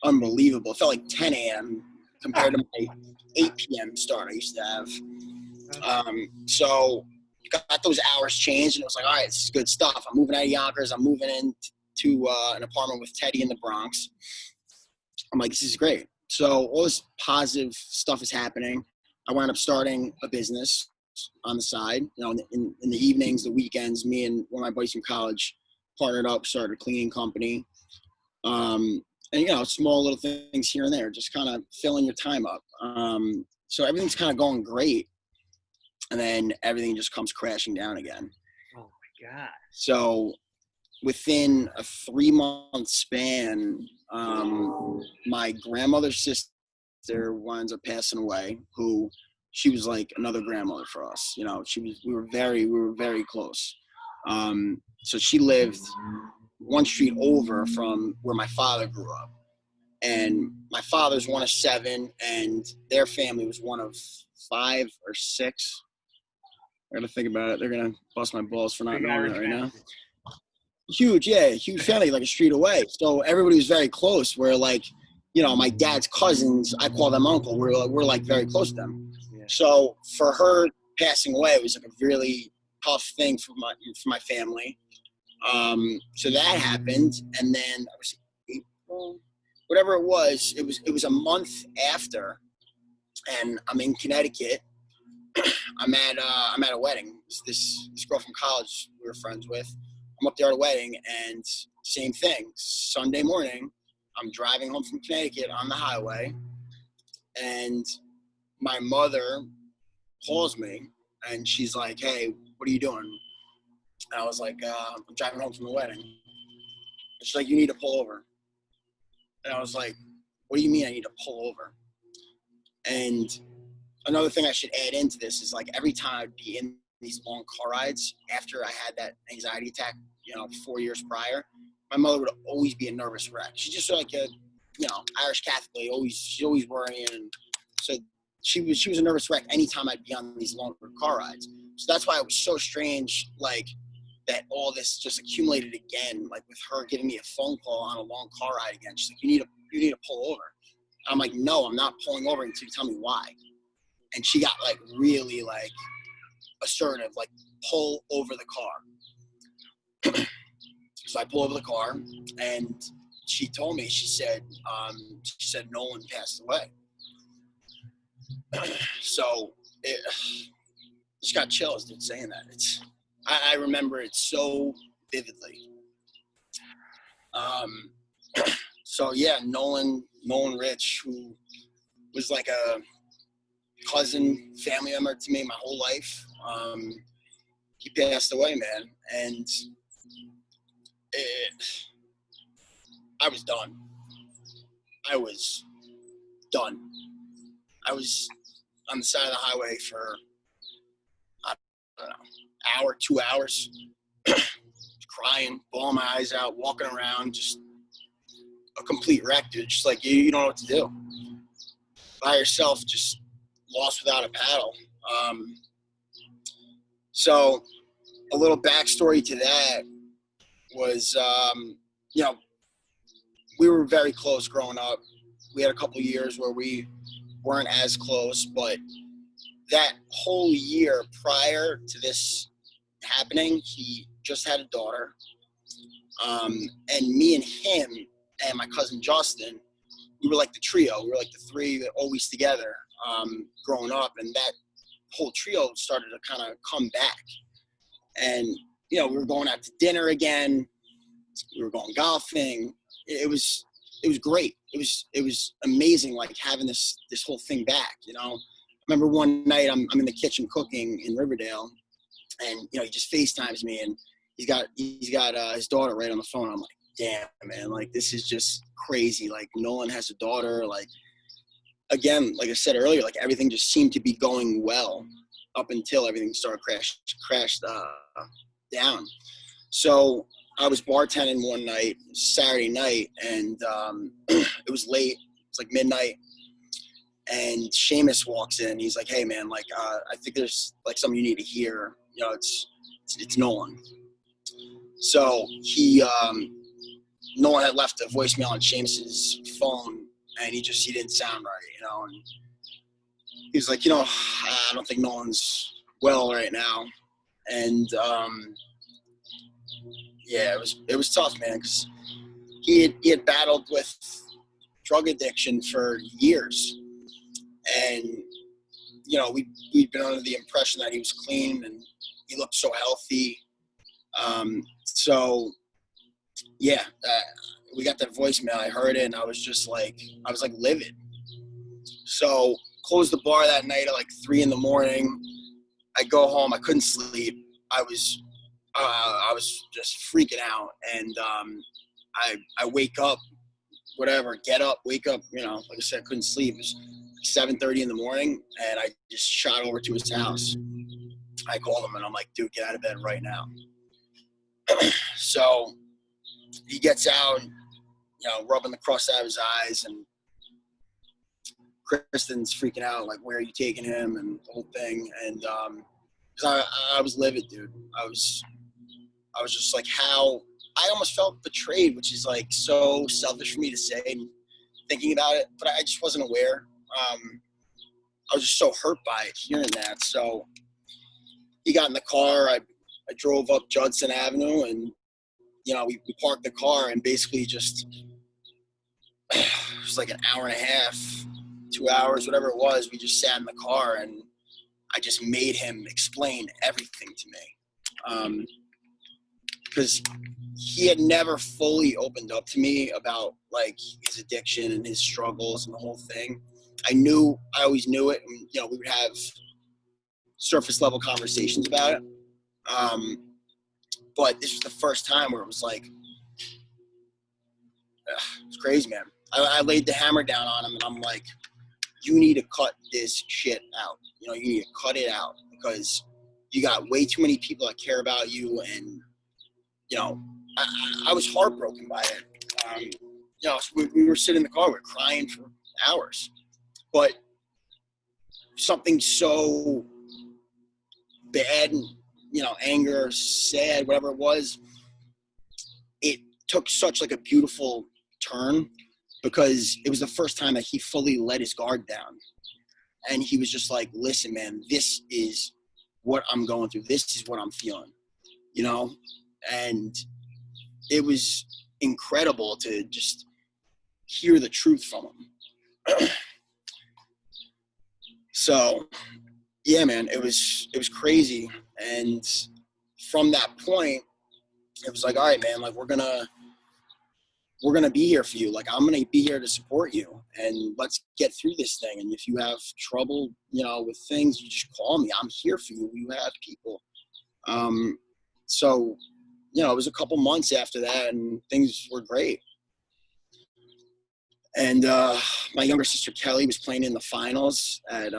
unbelievable. It felt like 10 a.m. compared to my 8 p.m. start I used to have. So got those hours changed, and it was like, all right, this is good stuff. I'm moving out of Yonkers. I'm moving into an apartment with Teddy in the Bronx. I'm like, this is great. So all this positive stuff is happening. I wound up starting a business on the side. You know, in the evenings, the weekends, me and one of my buddies from college partnered up, started a cleaning company. And, you know, small little things here and there, just kind of filling your time up. So everything's kind of going great. And then everything just comes crashing down again. Oh, my God. So within a 3-month span, my grandmother's sister winds up passing away, who she was like another grandmother for us. You know, we were very close. So she lived one street over from where my father grew up. And my father's one of 7, and their family was one of 5 or 6. I gotta think about it. They're gonna bust my balls for not knowing that right now. Huge family, like a street away. So everybody was very close. Where like, you know, my dad's cousins, I call them uncle. We're like very close to them. Yeah. So for her passing away, it was like a really tough thing for my family. So that happened, and then it was April, whatever it was a month after, and I'm in Connecticut. I'm at a wedding. This girl from college we were friends with. I'm up there at a wedding, and same thing. Sunday morning, I'm driving home from Connecticut on the highway, and my mother calls me, and she's like, "Hey, what are you doing?" And I was like, "I'm driving home from the wedding." And she's like, "You need to pull over." And I was like, "What do you mean I need to pull over?" And another thing I should add into this is, like, every time I'd be in these long car rides after I had that anxiety attack, you know, 4 years prior, my mother would always be a nervous wreck. She's just like a, you know, Irish Catholic lady, she's always worrying. And so she was a nervous wreck anytime I'd be on these longer car rides. So that's why it was so strange, like, that all this just accumulated again, like with her giving me a phone call on a long car ride again. She's like, you need to pull over. I'm like, no, I'm not pulling over until you tell me why. And she got like really like assertive, like, pull over the car. So I pull over the car, and she told me, she said Nolan passed away. So it just got chills, dude, saying that. I remember it so vividly. So yeah, Nolan Rich, who was like a cousin, family member to me my whole life, he passed away, man. And I was done. I was on the side of the highway for, I don't know, hour, 2 hours, crying, bawling my eyes out, walking around, just a complete wreck, dude. Just like you don't know what to do. By yourself, just lost without a paddle. So a little backstory to that was, you know, we were very close growing up. We had a couple of years where we weren't as close, but that whole year prior to this happening, he just had a daughter. And me and him and my cousin Justin, we were like the trio. We were like the three that always together growing up. And that whole trio started to kind of come back. And, you know, we were going out to dinner again. We were going golfing. It was great. It was amazing, like having this whole thing back, you know. I remember one night I'm in the kitchen cooking in Riverdale, and, you know, he just FaceTimes me, and he's got his daughter right on the phone. I'm like, damn, man, like, this is just crazy. Like, Nolan has a daughter. Like, again, like I said earlier, like, everything just seemed to be going well up until everything started crashed down. So I was bartending one night, Saturday night, and it was late. It's like midnight. And Seamus walks in. He's like, hey, man, like, I think there's, like, something you need to hear. You know, it's Nolan. So Nolan had left a voicemail on Seamus's phone, and he didn't sound right, you know. And he was like, you know, I don't think Nolan's well right now. And, yeah, it was tough, man, because he had battled with drug addiction for years. And, you know, we'd been under the impression that he was clean and he looked so healthy. So, yeah, we got that voicemail. I heard it, and I was livid. So, closed the bar that night at like 3 a.m. I go home. I couldn't sleep. I was just freaking out. And I wake up, whatever, get up, wake up, you know, like I said, I couldn't sleep. It was 7:30 a.m, and I just shot over to his house. I called him, and I'm like, dude, get out of bed right now. So he gets out, you know, rubbing the crust out of his eyes, and Kristen's freaking out, like, where are you taking him, and the whole thing. And I was livid, dude. I was just like, how I almost felt betrayed, which is like so selfish for me to say, thinking about it, but I just wasn't aware. I was just so hurt by it, hearing that. So he got in the car. I drove up Judson Avenue, and, you know, we parked the car, and basically just, it was like an hour and a half, 2 hours, whatever it was. We just sat in the car, and I just made him explain everything to me. Because he had never fully opened up to me about, like, his addiction and his struggles and the whole thing. I always knew it, and, you know, we would have surface level conversations about it. But this was the first time where it was like, it's crazy, man. I laid the hammer down on him, and I'm like, you need to cut this shit out. You know, you need to cut it out, because you got way too many people that care about you. And, you know, I was heartbroken by it. You know, we were sitting in the car, we were crying for hours. But something so bad, and, you know, anger, sad, whatever it was, it took such like a beautiful turn, because it was the first time that he fully let his guard down. And he was just like, listen, man, this is what I'm going through. This is what I'm feeling, you know? And it was incredible to just hear the truth from him. So, yeah, man, it was crazy. And from that point, it was like, all right, man, like, we're gonna be here for you. Like, I'm gonna be here to support you, and let's get through this thing. And if you have trouble, you know, with things, you just call me. I'm here for you. You have people. So, you know, it was a couple months after that, and things were great. And my younger sister Kelly was playing in the finals at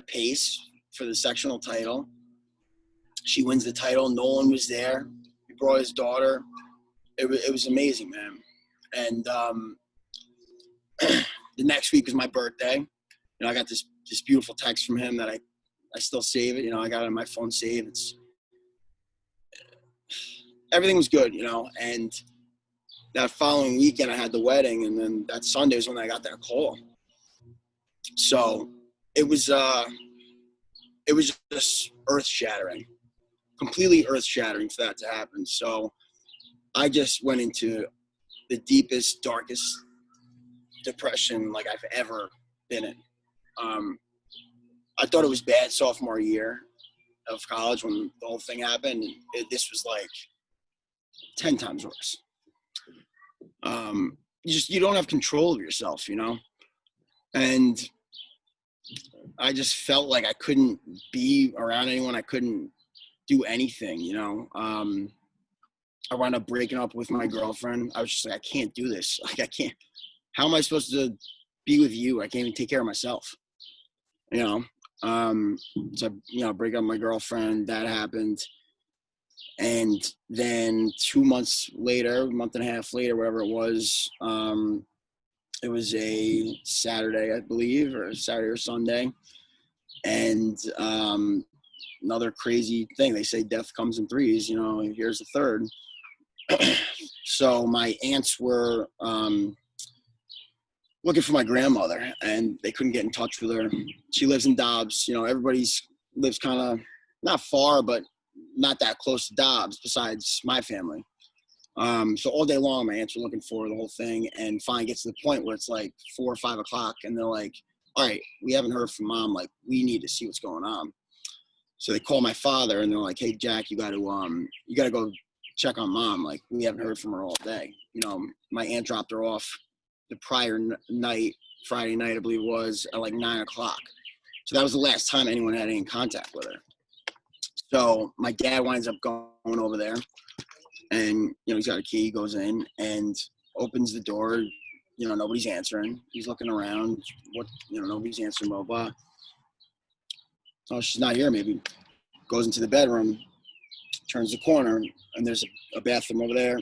Pace for the sectional title. She wins the title. Nolan was there. He brought his daughter. It was amazing, man. And the next week was my birthday. You know, I got this beautiful text from him that I still save it. You know, I got it on my phone saved. Everything was good, you know. And that following weekend I had the wedding, and then that Sunday was when I got that call. So it was just earth shattering. completely earth-shattering for that to happen. So I just went into the deepest, darkest depression like I've ever been in. I thought it was bad sophomore year of college when the whole thing happened. This was like 10 times worse. You don't have control of yourself, you know? And I just felt like I couldn't be around anyone. I couldn't do anything, you know? I wound up breaking up with my girlfriend. I was just like, I can't do this. Like, I can't. How am I supposed to be with you? I can't even take care of myself, you know? So, you know, break up with my girlfriend, that happened. And then 2 months later, a month and a half later, whatever it was a Saturday, I believe, or Saturday or Sunday. And another crazy thing, they say death comes in threes, you know, and here's the third. So my aunts were looking for my grandmother, and they couldn't get in touch with her. She lives in Dobbs. You know, lives kind of not far, but not that close to Dobbs besides my family. So all day long, my aunts were looking for the whole thing, and finally gets to the point where it's like 4 or 5 o'clock, and they're like, all right, we haven't heard from Mom. Like, we need to see what's going on. So they call my father, and they're like, hey, Jack, you got to go check on Mom. Like, we haven't heard from her all day. You know, my aunt dropped her off the prior night, Friday night, I believe it was, at like 9 o'clock. So that was the last time anyone had any contact with her. So my dad winds up going over there, and, you know, he's got a key, goes in and opens the door. You know, nobody's answering. He's looking around. Nobody's answering, blah, blah. Oh, she's not here, maybe. Goes into the bedroom, turns the corner, and there's a bathroom over there.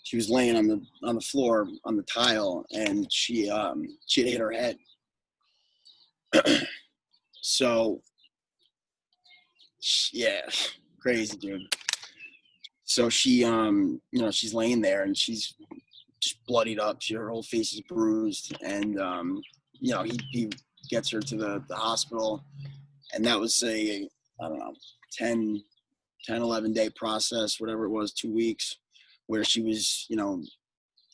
She was laying on the floor, on the tile, and she had hit her head. So, yeah, crazy, dude. So she, she's laying there, and she's just bloodied up. Her whole face is bruised, and he gets her to the hospital, and that was a, I don't know, 10, 11 day process, whatever it was, 2 weeks, where she was, you know,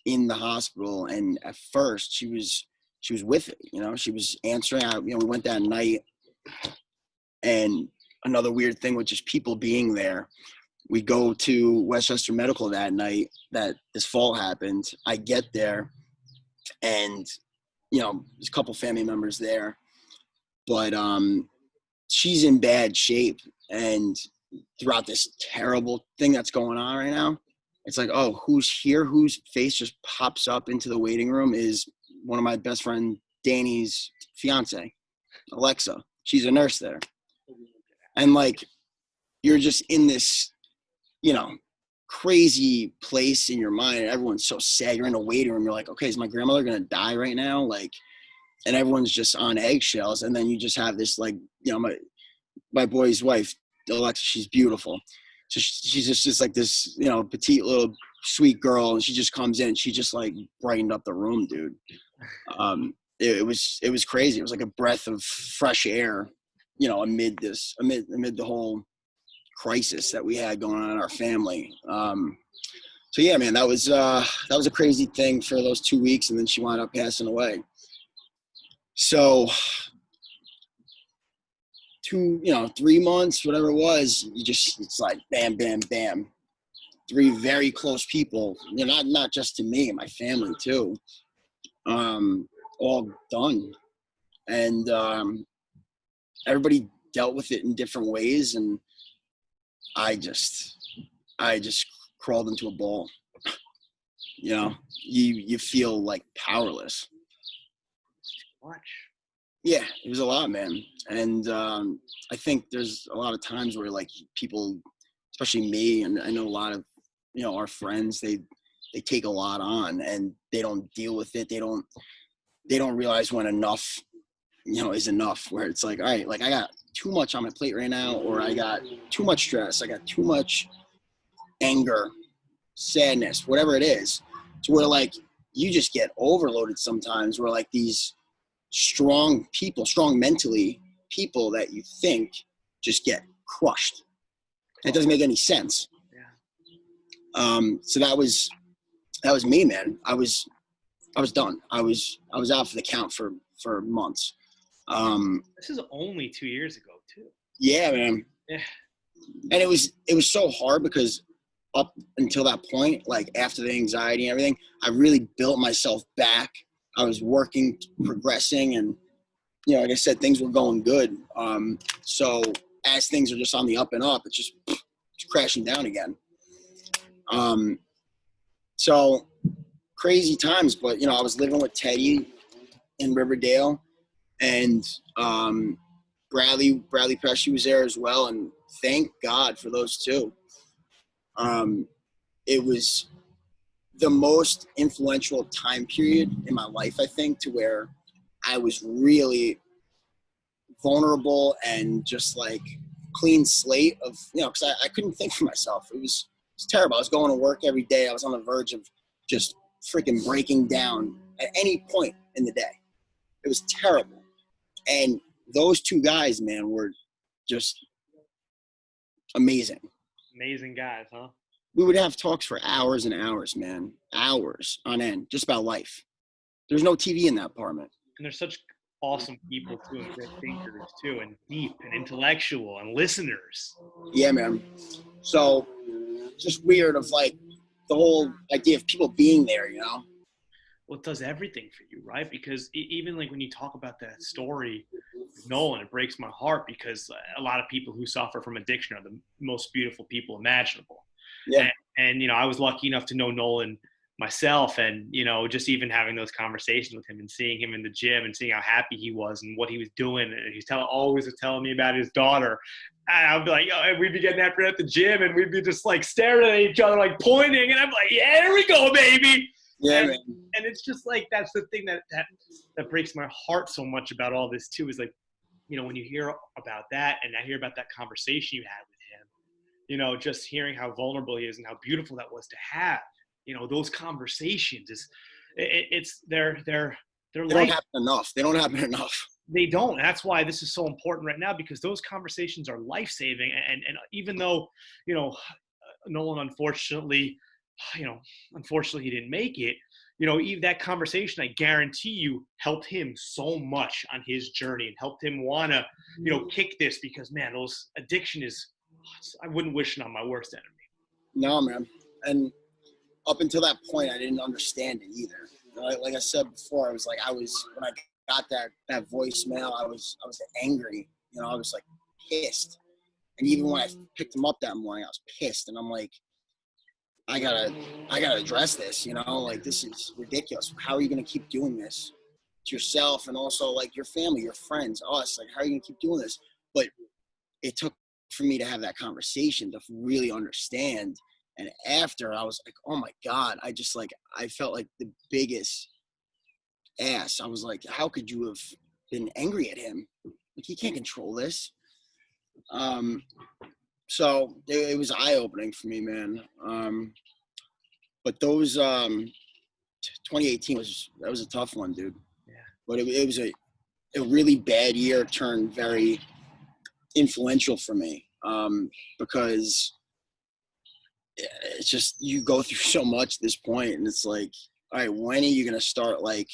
in the hospital. And at first she was with it, you know, she was answering out. You know, we went that night, and another weird thing with just people being there, we go to Westchester Medical that night that this fall happened. I get there, and, you know, there's a couple family members there, but she's in bad shape. And throughout this terrible thing that's going on right now, it's like, oh, who's here? Whose face just pops up into the waiting room is one of my best friend Danny's fiance, Alexa. She's a nurse there. And, like, you're just in this, you know, crazy place in your mind. Everyone's so sad. You're in a waiting room. You're like, okay, is my grandmother going to die right now? Like, and everyone's just on eggshells. And then you just have this, like, you know, my boy's wife, Alexa, she's beautiful. So she's just like this, you know, petite little sweet girl. And she just comes in. She just, like, brightened up the room, dude. It was crazy. It was like a breath of fresh air, you know, amid the whole crisis that we had going on in our family. So yeah, man, that was a crazy thing for those 2 weeks, and then she wound up passing away. So 3 months, whatever it was, it's like bam, bam, bam. 3 very close people, you know, not just to me, my family too, all done. And everybody dealt with it in different ways, and I just crawled into a ball. You know, you feel like powerless. Much. Yeah, it was a lot, man. And I think there's a lot of times where, like, people, especially me, and I know a lot of, you know, our friends, they take a lot on and they don't deal with it. They don't realize when enough, you know, is enough, where it's like, all right, like, I got too much on my plate right now, or I got too much stress, I got too much anger, sadness, whatever it is, to where, like, you just get overloaded sometimes, where, like, these strong mentally people that you think just get crushed. It doesn't make any sense. Yeah. So that was me, man. I was done. I was out for the count for months. This is only 2 years ago too. Yeah, man. Yeah. And it was so hard because up until that point, like after the anxiety and everything, I really built myself back. I was working, progressing, and like I said, things were going good. So as things are just on the up and up, it's just crashing down again. So crazy times, but I was living with Teddy in Riverdale, and Bradley Pesci was there as well, and thank God for those two. It was the most influential time period in my life, I think, to where I was really vulnerable and just like clean slate of, because I couldn't think for myself. It was terrible. I was going to work every day. I was on the verge of just freaking breaking down at any point in the day. It was terrible. And those two guys, man, were just amazing. Amazing guys, huh? We would have talks for hours and hours, man. Hours on end, just about life. There's no TV in that apartment. And they're such awesome people too, and great thinkers too, and deep and intellectual and listeners. Yeah, man. So just weird of like the whole idea of people being there, Well, it does everything for you, right? Because even like when you talk about that story with Nolan, it breaks my heart because a lot of people who suffer from addiction are the most beautiful people imaginable. Yeah. And I was lucky enough to know Nolan myself, and just even having those conversations with him and seeing him in the gym and seeing how happy he was and what he was doing, and he's always telling me about his daughter, and I'd be like, and we'd be getting after it at the gym, and we'd be just like staring at each other, like pointing, and I'm like, yeah, here we go, baby. Yeah, man. And it's just like that's the thing that breaks my heart so much about all this too, is like, when you hear about that, and I hear about that conversation you had with him, just hearing how vulnerable he is and how beautiful that was to have. Those conversations they're they don't happen enough. They don't happen enough. They don't. That's why this is so important right now, because those conversations are life-saving. And even though, Nolan, unfortunately he didn't make it, even that conversation, I guarantee you, helped him so much on his journey and helped him want to, kick this, because man, those addiction is, I wouldn't wish it on my worst enemy. No, man. And up until that point, I didn't understand it either. Like I said before, when I got that voicemail, I was angry. I was like pissed. And even when I picked him up that morning, I was pissed. And I'm like, I gotta address this. Like, this is ridiculous. How are you gonna keep doing this to yourself and also like your family, your friends, us? Like, how are you gonna keep doing this? But it took for me to have that conversation to really understand. And after, I was like, oh my God, I felt like the biggest ass. I was like, how could you have been angry at him? Like, he can't control this. So it was eye-opening for me, man. But those 2018 was a tough one, dude. Yeah. But it was a really bad year turned very influential for me, because it's just, you go through so much at this point, and it's like, all right, when are you going to start like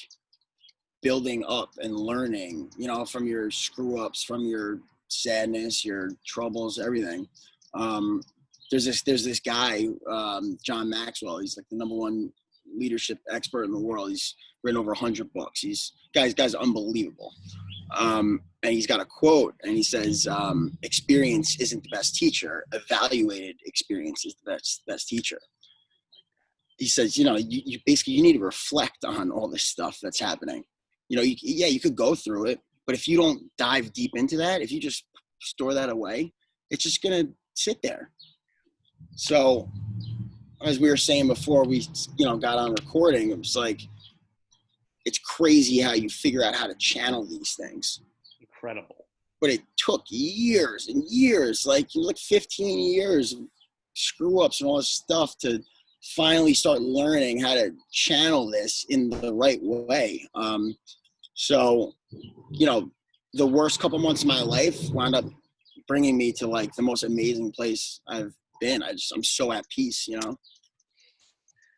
building up and learning, from your screw ups, from your sadness, your troubles, everything. There's this guy, John Maxwell. He's like the #1 leadership expert in the world. He's written over 100 books. Guy's unbelievable. And he's got a quote, and he says, experience isn't the best teacher. Evaluated experience is the best teacher. He says, you basically, you need to reflect on all this stuff that's happening. You could go through it, but if you don't dive deep into that, if you just store that away, it's just going to sit there. So as we were saying before we, got on recording, it was like, it's crazy how you figure out how to channel these things. Incredible. But it took years and years, like 15 years of screw ups and all this stuff to finally start learning how to channel this in the right way. So, the worst couple months of my life wound up bringing me to like the most amazing place I've been. I'm so at peace, you know?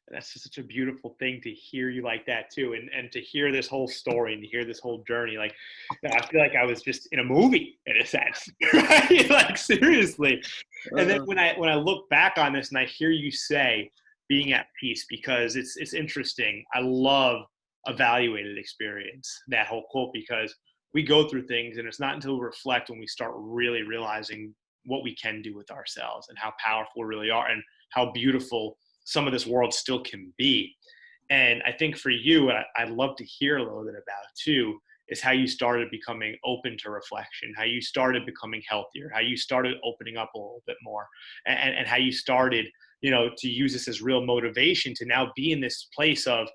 That's just such a beautiful thing to hear you like that too, and to hear this whole story and to hear this whole journey. Like, I feel like I was just in a movie in a sense, right? Like seriously. And then when I look back on this and I hear you say being at peace, because it's interesting. I love evaluated experience, that whole quote, because we go through things and it's not until we reflect when we start really realizing what we can do with ourselves and how powerful we really are and how beautiful some of this world still can be. And I think for you, I'd love to hear a little bit about too, is how you started becoming open to reflection, how you started becoming healthier, how you started opening up a little bit more, and how you started, to use this as real motivation to now be in this place of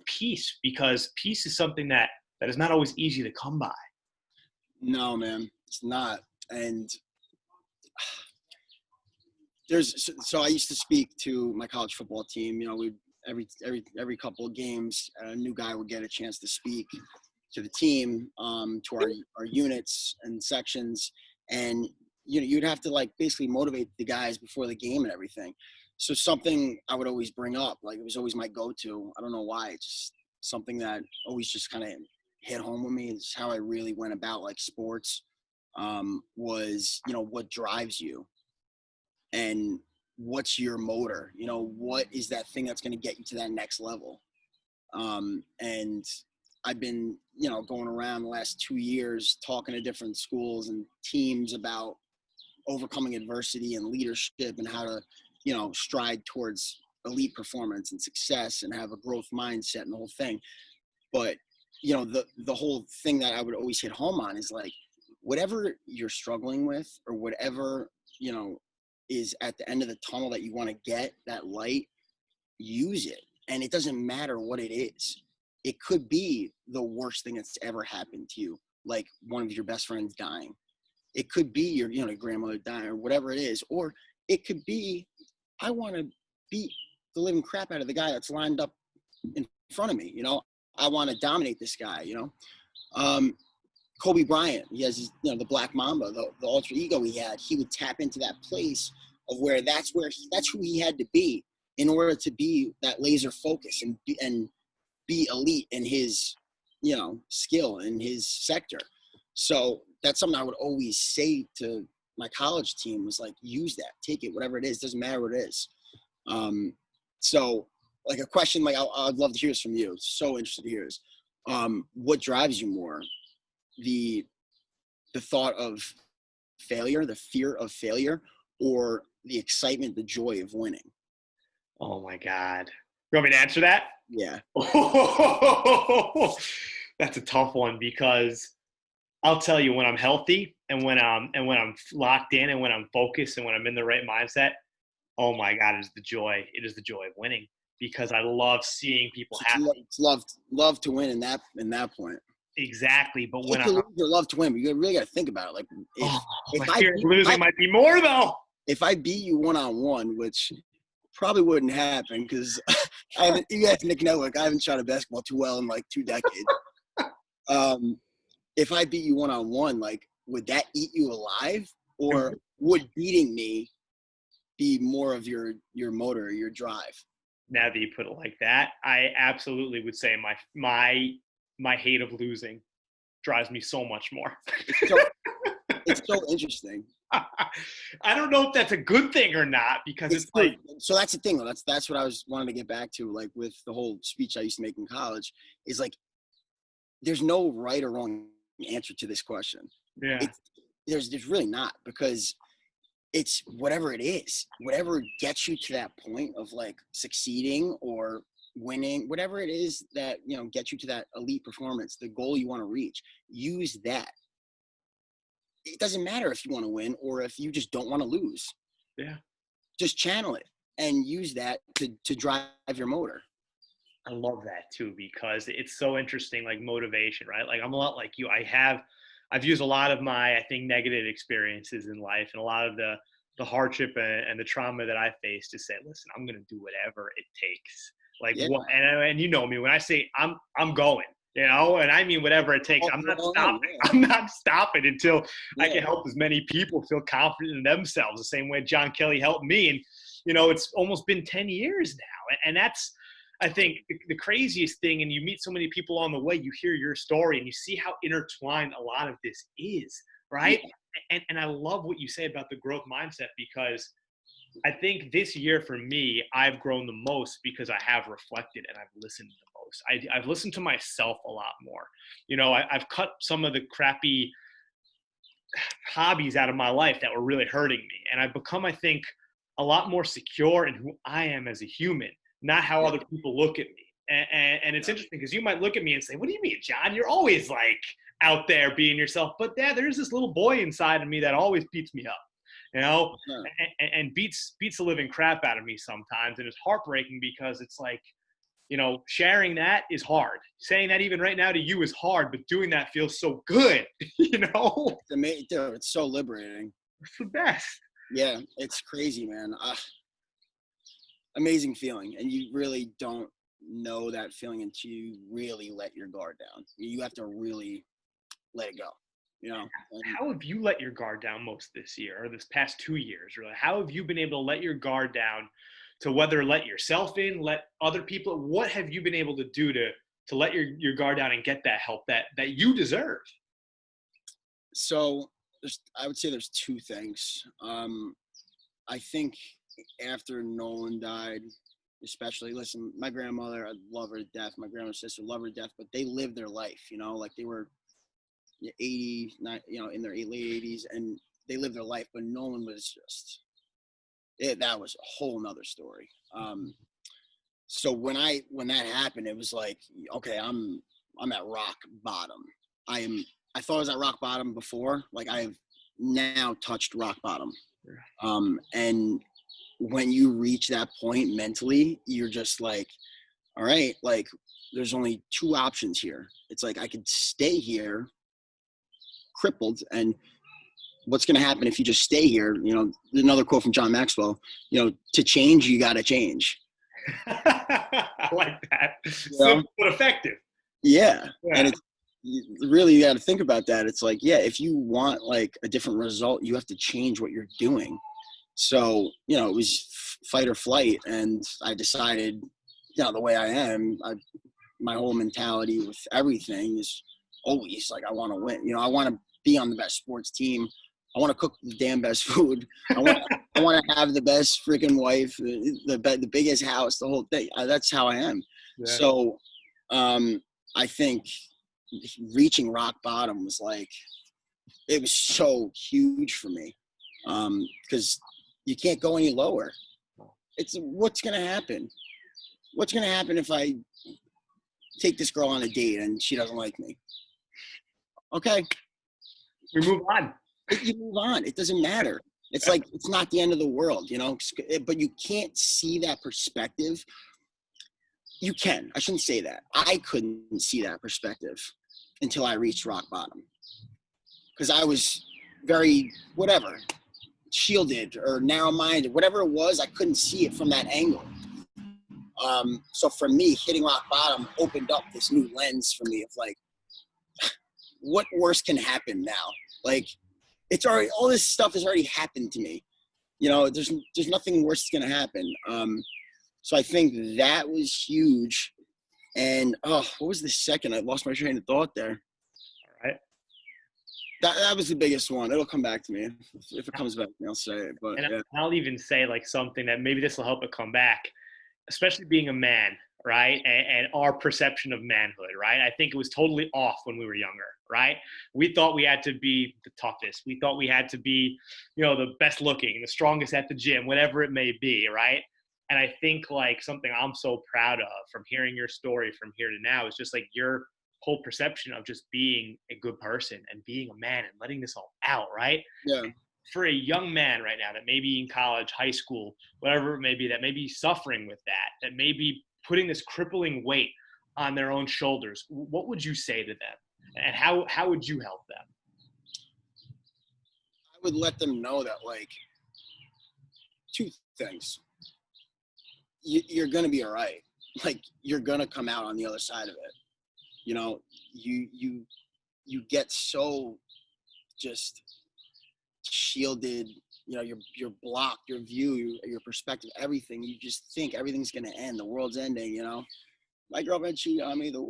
peace, because peace is something that is not always easy to come by. No, man, it's not. And so I used to speak to my college football team. We every couple of games, a new guy would get a chance to speak to the team, to our units and sections, and you'd have to like basically motivate the guys before the game and everything. So something I would always bring up, like it was always my go-to. I don't know why, it's just something that always just kind of hit home with me. It's how I really went about like sports. Was what drives you and what's your motor, what is that thing that's going to get you to that next level. And I've been going around the last 2 years talking to different schools and teams about overcoming adversity and leadership and how to stride towards elite performance and success and have a growth mindset and the whole thing. But the whole thing that I would always hit home on is like, whatever you're struggling with or whatever is at the end of the tunnel that you want to get, that light, use it. And it doesn't matter what it is. It could be the worst thing that's ever happened to you, like one of your best friends dying. It could be your grandmother dying or whatever it is. Or it could be, I want to beat the living crap out of the guy that's lined up in front of me. I want to dominate this guy. Kobe Bryant, he has his, the Black Mamba, the alter ego he had. He would tap into that place of where that's who he had to be in order to be that laser focus and be elite in his, skill in his sector. So that's something I would always say to my college team was like, use that, take it, whatever it is, doesn't matter what it is. So like a question, like I'd love to hear this from you. So interested to hear this. What drives you more? The thought of failure, the fear of failure, or the excitement, the joy of winning? Oh my God. You want me to answer that? Yeah. That's a tough one, because I'll tell you, when I'm healthy and when I'm locked in and when I'm focused and when I'm in the right mindset, oh my God, it is the joy. It is the joy of winning, because I love seeing people happy. It's love to win in that point. Exactly, but when I lose or love to win, but you really got to think about it. Like, if my fear of losing might be more though. If I beat you 1-on-1, which probably wouldn't happen because you guys know, like I haven't shot a basketball too well in like 2 decades. If I beat you 1-on-1, like, would that eat you alive, or would beating me be more of your motor, your drive? Now that you put it like that, I absolutely would say my hate of losing drives me so much more. It's so interesting. I don't know if that's a good thing or not, because it's like, so that's the thing though. That's what I was wanting to get back to, like with the whole speech I used to make in college, is like, there's no right or wrong answer to this question. Yeah. There's really not, because it's whatever it is, whatever gets you to that point of like succeeding or winning, whatever it is that, gets you to that elite performance, the goal you want to reach, use that. It doesn't matter if you want to win or if you just don't want to lose. Yeah. Just channel it and use that to drive your motor. I love that too, because it's so interesting, like motivation, right? Like I'm a lot like you. I've used a lot of my, I think, negative experiences in life and a lot of the hardship and the trauma that I faced to say, listen, I'm going to do whatever it takes. Like, yeah. and you know me, when I say I'm going, you know, and I mean, whatever it takes. I'm not stopping. I'm not stopping until I can help as many people feel confident in themselves the same way John Kelly helped me. And, you know, it's almost been 10 years now. And that's, I think, the craziest thing. And you meet so many people on the way, you hear your story and you see how intertwined a lot of this is, right? Yeah. And I love what you say about the growth mindset, because I think this year for me, I've grown the most because I have reflected and I've listened the most. I've listened to myself a lot more. You know, I've cut some of the crappy hobbies out of my life that were really hurting me. And I've become, I think, a lot more secure in who I am as a human, not how other people look at me. And it's interesting because you might look at me and say, what do you mean, John? You're always like out there being yourself. But there's this little boy inside of me that always beats me up. You know, and beats the living crap out of me sometimes. And it's heartbreaking because it's like, you know, sharing that is hard. Saying that even right now to you is hard, but doing that feels so good, you know? Dude, it's so liberating. It's the best. Yeah, it's crazy, man. Amazing feeling. And you really don't know that feeling until you really let your guard down. You have to really let it go. You know, how have you let your guard down most this year or this past 2 years? Really, how have you been able to let your guard down to whether let yourself in, let other people? What have you been able to do to let your guard down and get that help that you deserve? So I would say there's two things. I think after Nolan died, especially, listen, my grandmother, I love her to death. My grandmother's sister, love her to death, but they lived their life, you know, like they were 80, you know, in their late 80s, and they lived their life. But Nolan was just, that was a whole nother story. So when that happened, it was like, okay, I'm at rock bottom. I thought I was at rock bottom before. Like, I've now touched rock bottom. And when you reach that point mentally, you're just like, all right, like there's only two options here. It's like, I could stay here crippled, and what's going to happen if you just stay here? You know, another quote from John Maxwell, you know, to change, you got to change. I like that. Simple but effective. Yeah. And it's really, you got to think about that. It's like, yeah, if you want like a different result, you have to change what you're doing. So, you know, it was fight or flight. And I decided, you know, the way I am, my whole mentality with everything is always like, I want to win. You know, I want to be on the best sports team. I want to cook the damn best food. I want to have the best freaking wife, the biggest house, the whole thing. That's how I am. Yeah. So I think reaching rock bottom was like, it was so huge for me, because you can't go any lower. It's what's going to happen? What's going to happen if I take this girl on a date and she doesn't like me? Okay. We move on. You move on. It doesn't matter. It's like, it's not the end of the world, you know, but you can't see that perspective. You can. I shouldn't say that. I couldn't see that perspective until I reached rock bottom, because I was very, whatever, shielded or narrow-minded, whatever it was. I couldn't see it from that angle. So for me, hitting rock bottom opened up this new lens for me of like, what worse can happen now? Like, it's already, all this stuff has already happened to me. You know, there's nothing worse that's going to happen. So I think that was huge. And, what was the second? I lost my train of thought there. All right. That was the biggest one. It'll come back to me. If it comes back to me, I'll say it. But and I'll even say like something that maybe this will help it come back, especially being a man, right? And our perception of manhood, right? I think it was totally off when we were younger, right? We thought we had to be the toughest. We thought we had to be, you know, the best looking, the strongest at the gym, whatever it may be, right? And I think like something I'm so proud of from hearing your story from here to now is just like your whole perception of just being a good person and being a man and letting this all out, right? Yeah. For a young man right now that may be in college, high school, whatever it may be, that may be suffering with that may be putting this crippling weight on their own shoulders, what would you say to them? And how would you help them? I would let them know that, like, two things. You're going to be all right. Like, you're going to come out on the other side of it. you know, you get so just shielded, you know, you're blocked, your view, your perspective, everything. You just think everything's going to end. The world's ending, you know. My girlfriend cheated on me. The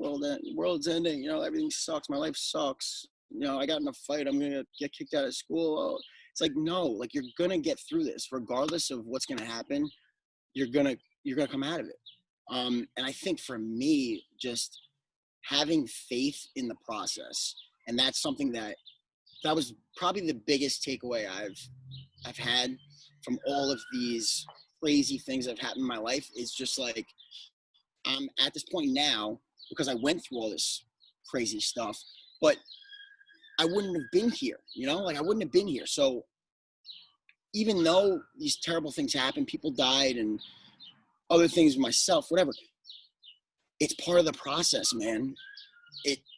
world's ending. You know, everything sucks. My life sucks. You know, I got in a fight. I'm going to get kicked out of school. Oh, it's like, no, like you're going to get through this regardless of what's going to happen. You're going to come out of it. And I think for me, just having faith in the process, and that's something that was probably the biggest takeaway I've had from all of these crazy things that have happened in my life, is just like, I'm at this point now because I went through all this crazy stuff, but I wouldn't have been here, you know, like I wouldn't have been here. So even though these terrible things happened, people died and other things, myself, whatever, it's part of the process, man.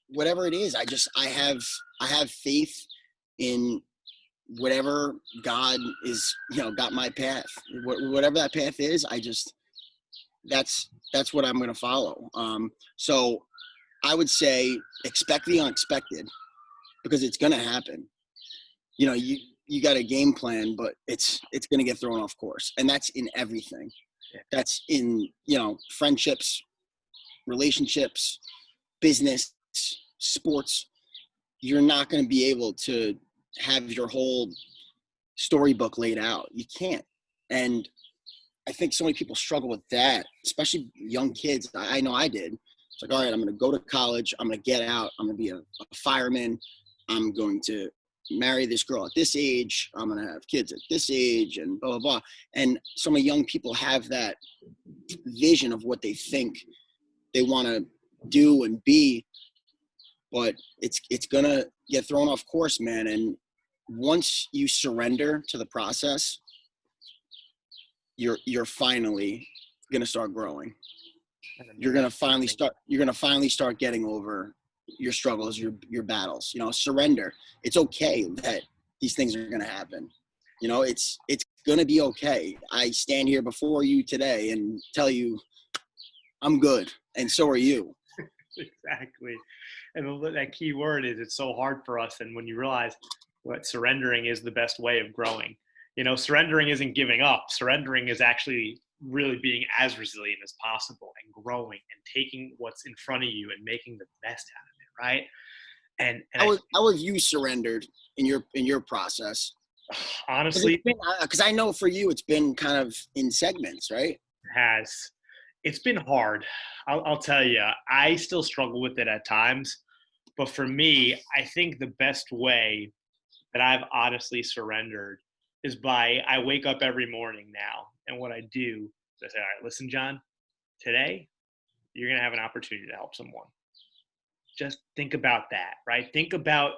Whatever it is, I have faith in whatever God is, you know, got my path, whatever that path is. That's what I'm going to follow. So I would say expect the unexpected, because it's going to happen. You know, you got a game plan, but it's going to get thrown off course. And that's in everything. That's in, you know, friendships, relationships, business, sports. You're not going to be able to have your whole storybook laid out. You can't. And I think so many people struggle with that, especially young kids. I know I did. It's like, all right, I'm going to go to college. I'm going to get out. I'm going to be a fireman. I'm going to marry this girl at this age. I'm going to have kids at this age, and blah, blah, blah. And so many young people have that vision of what they think they want to do and be, but it's going to get thrown off course, man. And once you surrender to the process, you're finally going to start growing. You're going to finally start getting over your struggles, your battles. You know, surrender. It's okay that these things are going to happen. You know, it's going to be okay. I stand here before you today and tell you I'm good, and so are you. Exactly. And that key word is, it's so hard for us. And when you realize what surrendering is, the best way of growing, you know, surrendering isn't giving up. Surrendering is actually really being as resilient as possible and growing and taking what's in front of you and making the best out of it. Right. And how have you surrendered in your process? Honestly, because I know for you, it's been kind of in segments, right? It's been hard. I'll tell you, I still struggle with it at times, but for me, I think the best way that I've honestly surrendered is I wake up every morning now, and what I do is I say, all right, listen, John, today you're going to have an opportunity to help someone. Just think about that, right? Think about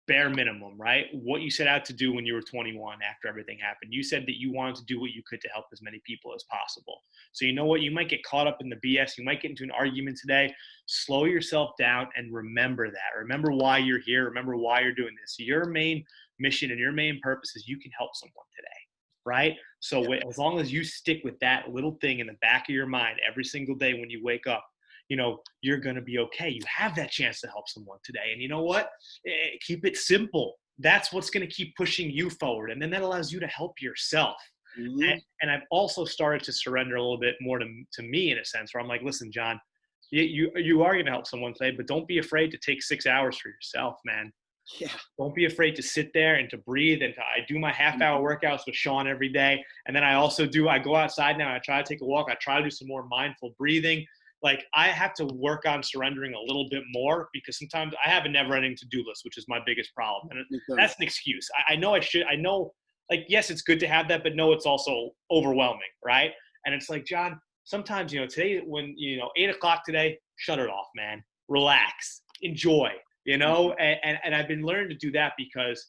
bare minimum, right? What you set out to do when you were 21 after everything happened. You said that you wanted to do what you could to help as many people as possible. So you know what? You might get caught up in the BS. You might get into an argument today. Slow yourself down and remember that. Remember why you're here. Remember why you're doing this. Your main mission and your main purpose is you can help someone today, right? So as long as you stick with that little thing in the back of your mind every single day when you wake up, you know, you're going to be okay. You have that chance to help someone today. And you know what? Keep it simple. That's what's going to keep pushing you forward. And then that allows you to help yourself. Mm-hmm. And I've also started to surrender a little bit more to me, in a sense, where I'm like, listen, John, you are going to help someone today, but don't be afraid to take 6 hours for yourself, man. Yeah. Don't be afraid to sit there and to breathe. And I do my half-hour workouts with Sean every day. And then I go outside now. I try to take a walk. I try to do some more mindful breathing. Like, I have to work on surrendering a little bit more, because sometimes I have a never-ending to-do list, which is my biggest problem. And that's an excuse. I know I should. I know, like, yes, it's good to have that, but no, it's also overwhelming, right? And it's like, John, sometimes, you know, today when, 8 o'clock today, shut it off, man. Relax. Enjoy, And I've been learning to do that, because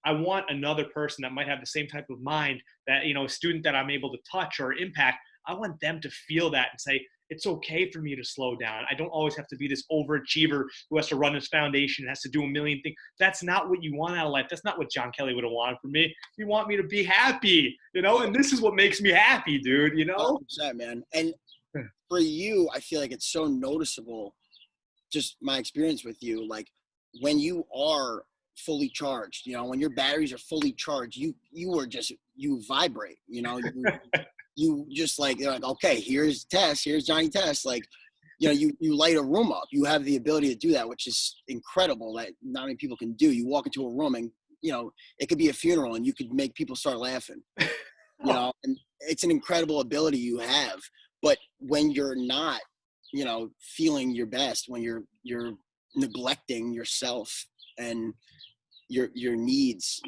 I want another person that might have the same type of mind, that, a student that I'm able to touch or impact. I want them to feel that and say, it's okay for me to slow down. I don't always have to be this overachiever who has to run his foundation, has to do a million things. That's not what you want out of life. That's not what John Kelly would have wanted for me. You want me to be happy, and this is what makes me happy, dude, 100%, man. And for you, I feel like it's so noticeable just my experience with you, like when you are fully charged, when your batteries are fully charged, you vibrate, you just like, they're like, okay, here's Tess, here's Johnny Tess. Like, you light a room up. You have the ability to do that, which is incredible that not many people can do. You walk into a room and, it could be a funeral and you could make people start laughing, and it's an incredible ability you have. But when you're not, feeling your best, when you're neglecting yourself and your needs,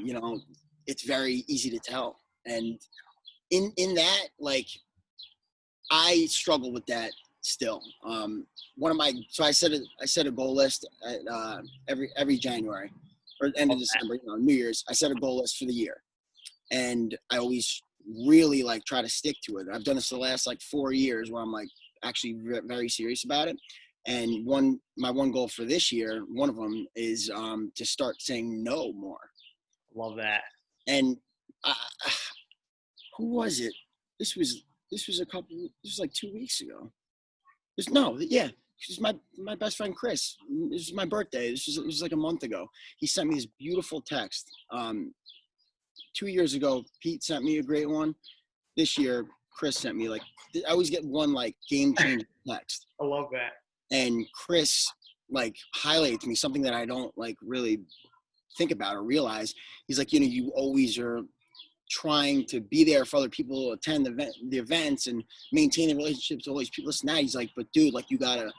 it's very easy to tell. And in that, like, I struggle with that still. So I set a goal list at every January or end of December, New Year's. I set a goal list for the year, and I always really like try to stick to it. I've done this the last like 4 years where I'm like actually very serious about it. And my one goal for this year, one of them is to start saying no more. Love that. And who was it? This was like 2 weeks ago. This is my best friend Chris. This is my birthday. It was like a month ago. He sent me this beautiful text. 2 years ago, Pete sent me a great one. This year, Chris sent me, like, I always get one like game changing text. I love that. And Chris like highlights me something that I don't like really think about or realize. He's like, you always are trying to be there for other people, attend the events and maintain the relationships with all these people. Listen, now he's like, but dude, like, you gotta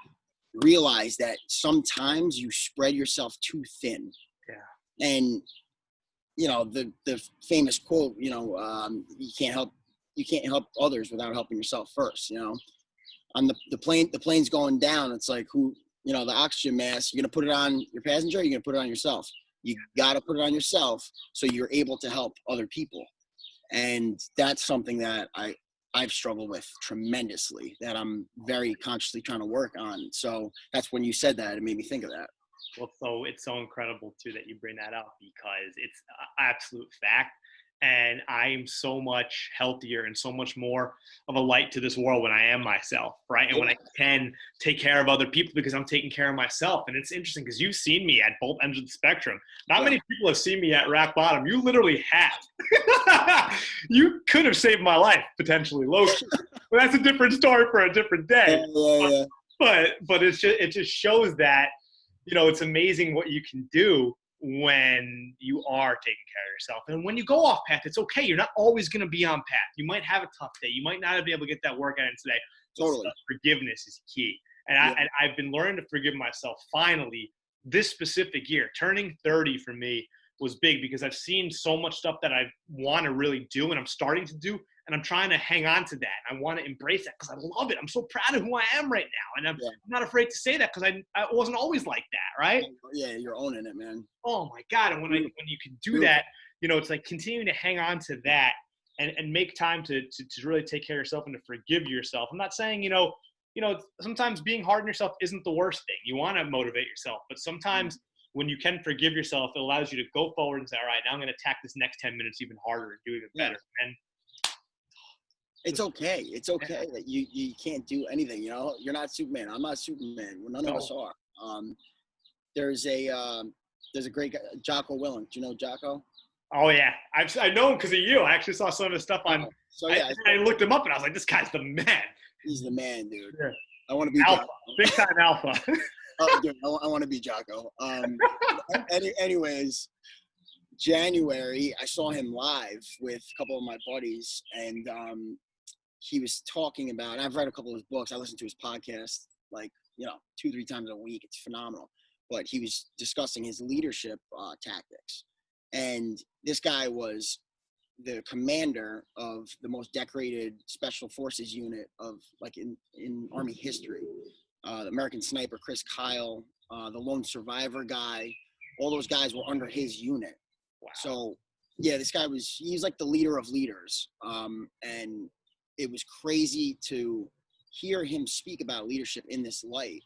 realize that sometimes you spread yourself too thin. Yeah. And the famous quote, you can't help others without helping yourself first. On the plane's going down. It's like, the oxygen mask, you're gonna put it on your passenger, you're gonna put it on yourself. You gotta put it on yourself so you're able to help other people. And that's something that I've struggled with tremendously, that I'm very consciously trying to work on. So that's when you said that, it made me think of that. Well, it's so incredible too that you bring that up, because it's absolute fact. And I am so much healthier and so much more of a light to this world when I am myself, right? And when I can take care of other people because I'm taking care of myself. And it's interesting because you've seen me at both ends of the spectrum. Not many people have seen me at rock bottom. You literally have. You could have saved my life, potentially, low-key. But that's a different story for a different day. Yeah. But it just shows that, it's amazing what you can do when you are taking care of yourself. And when you go off path, it's okay. You're not always going to be on path. You might have a tough day. You might not be able to get that workout in today. Totally. So forgiveness is key. And I've been learning to forgive myself finally this specific year. Turning 30 for me was big because I've seen so much stuff that I want to really do and I'm starting to do. And I'm trying to hang on to that. I want to embrace that because I love it. I'm so proud of who I am right now. And I'm not afraid to say that because I wasn't always like that, right? Yeah, you're owning it, man. Oh, my God. And when you can do that, it's like continuing to hang on to that and make time to really take care of yourself and to forgive yourself. I'm not saying, sometimes being hard on yourself isn't the worst thing. You want to motivate yourself. But sometimes when you can forgive yourself, it allows you to go forward and say, all right, now I'm going to attack this next 10 minutes even harder and do even better. And it's okay. It's okay that you can't do anything. You're not Superman. I'm not Superman. None of us are. There's a great guy, Jocko Willink. Do you know Jocko? Oh yeah, I know him because of you. I actually saw some of his stuff on. I looked him up and I was like, this guy's the man. He's the man, dude. Yeah. I want to be alpha, Jocko. Big time alpha. Dude, I want to be Jocko. Anyways, January, I saw him live with a couple of my buddies, and he was talking about, and I've read a couple of his books. I listen to his podcast like, 2-3 times a week. It's phenomenal. But he was discussing his leadership tactics. And this guy was the commander of the most decorated special forces unit of like in Army history. The American Sniper, Chris Kyle, the lone survivor guy, all those guys were under his unit. Wow. So yeah, he's like the leader of leaders. And it was crazy to hear him speak about leadership in this light.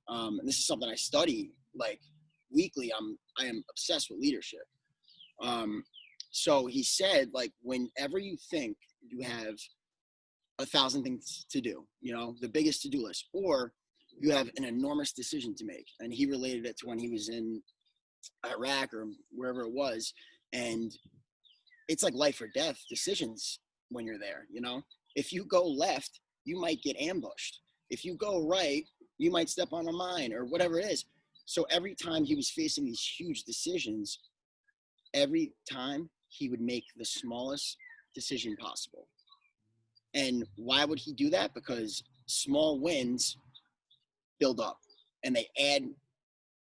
And this is something I study like weekly. I am obsessed with leadership. So he said, like, whenever you think you have 1,000 things to do, the biggest to-do list, or you have an enormous decision to make. And he related it to when he was in Iraq or wherever it was. And it's like life or death decisions when you're there, you know? If you go left, you might get ambushed. If you go right, you might step on a mine or whatever it is. So every time he was facing these huge decisions, every time he would make the smallest decision possible. And why would he do that? Because small wins build up and they add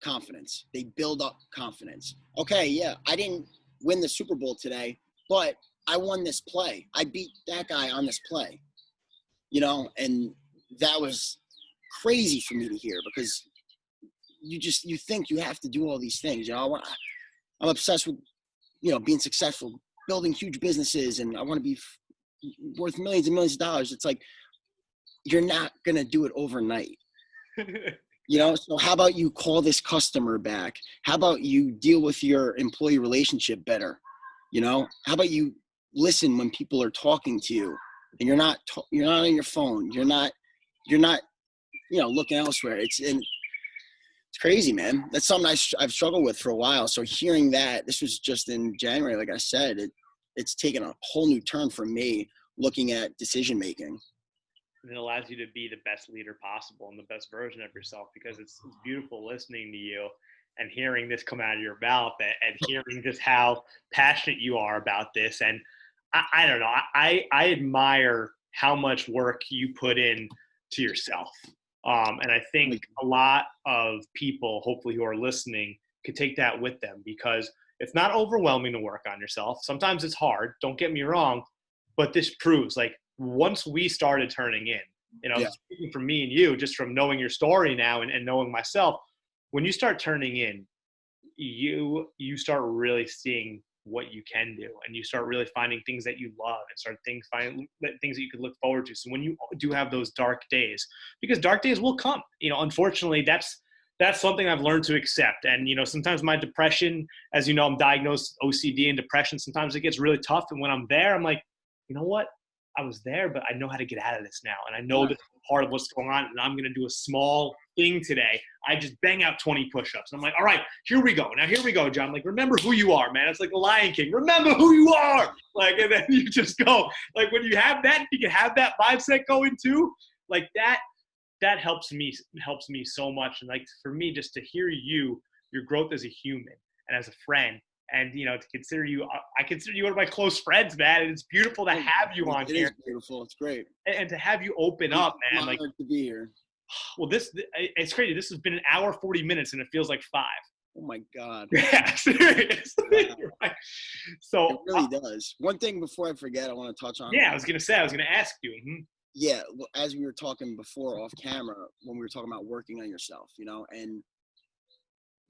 confidence. They build up confidence. Okay, yeah, I didn't win the Super Bowl today, but I won this play. I beat that guy on this play, you know, and that was crazy for me to hear because you think you have to do all these things. You know, I'm obsessed with, you know, being successful, building huge businesses, and I want to be worth millions and millions of dollars. It's like, you're not going to do it overnight. You know, so how about you call this customer back? How about you deal with your employee relationship better? You know, how about you listen when people are talking to you and you're not on your phone. You're not, you know, looking elsewhere. It's crazy, man. That's something I've struggled with for a while. So hearing that, this was just in January, like I said, it's taken a whole new turn for me looking at decision making. And it allows you to be the best leader possible and the best version of yourself, because it's beautiful listening to you and hearing this come out of your mouth and hearing just how passionate you are about this. And I don't know, I admire how much work you put in to yourself. And I think a lot of people, hopefully, who are listening could take that with them, because it's not overwhelming to work on yourself. Sometimes it's hard, don't get me wrong, but this proves, like, once we started turning in, you know, speaking for me and you, just from knowing your story now and knowing myself, when you start turning in, you start really seeing what you can do, and you start really finding things that you love and start finding things that you could look forward to. So when you do have those dark days, because dark days will come, you know, unfortunately, that's something I've learned to accept. And, you know, sometimes my depression, as you know, I'm diagnosed OCD and depression. Sometimes it gets really tough. And when I'm there, I'm like, you know what? I was there, but I know how to get out of this now. And I know this is part of what's going on. And I'm going to do a small thing today. I just bang out 20 push-ups. I'm like, all right, here we go. Now, here we go, John. Like, remember who you are, man. It's like the Lion King. Remember who you are. Like, and then you just go. Like, when you have that, you can have that mindset going too. Like, that helps me so much. And, like, for me, just to hear your growth as a human and as a friend, and, you know, to consider you, I consider you one of my close friends, man. And it's beautiful to have you on here. It is beautiful. It's great. And to have you open up, man. I'm honored to be here. Well, it's crazy. This has been an hour, 40 minutes, and it feels like 5. Oh my God. Yeah, seriously. Wow. Right. So it really does. One thing before I forget, I want to touch on. Yeah, I was going to ask you. Mm-hmm. Yeah. Well, as we were talking before off camera, when we were talking about working on yourself, you know, and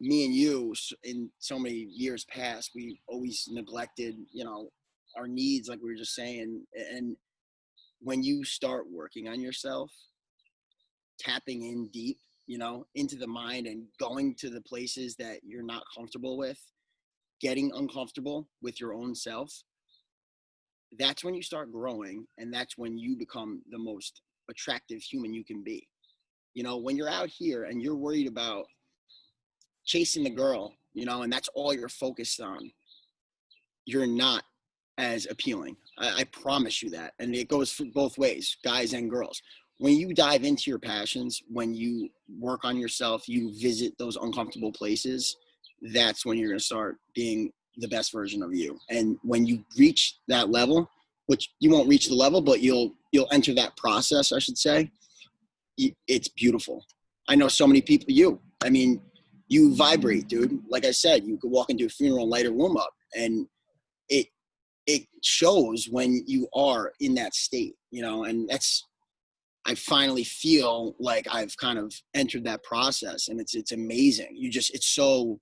me and you in so many years past, we always neglected, you know, our needs, like we were just saying. And when you start working on yourself, tapping in deep, you know, into the mind and going to the places that you're not comfortable with, getting uncomfortable with your own self, that's when you start growing. And that's when you become the most attractive human you can be. You know, when you're out here and you're worried about chasing the girl, you know, and that's all you're focused on, you're not as appealing. I promise you that. And it goes for both ways, guys and girls. When you dive into your passions, when you work on yourself, you visit those uncomfortable places, that's when you're going to start being the best version of you. And when you reach that level, which you won't reach the level, but you'll enter that process, I should say, it's beautiful. I know so many people, you vibrate, dude. Like I said, you could walk into a funeral and light a room up, and it shows when you are in that state, you know, and I finally feel like I've kind of entered that process, and it's amazing. It's so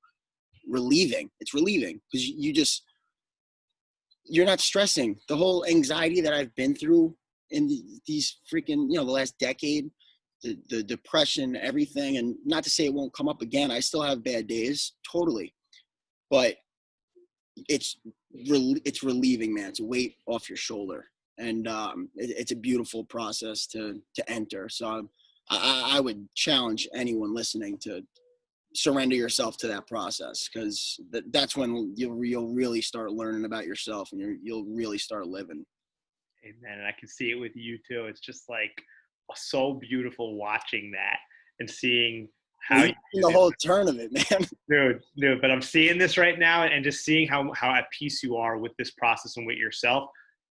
relieving. It's relieving because you're not stressing. The whole anxiety that I've been through in these freaking, you know, the last decade, the depression, everything, and not to say it won't come up again. I still have bad days, totally, but it's relieving, man. It's a weight off your shoulder, and it's a beautiful process to enter. So I would challenge anyone listening to surrender yourself to that process, because that's when you'll really start learning about yourself, and you'll really start living. Amen. And I can see it with you too. It's just like so beautiful watching that and seeing how you the whole turn of it, man. Dude, but I'm seeing this right now and just seeing how at peace you are with this process and with yourself.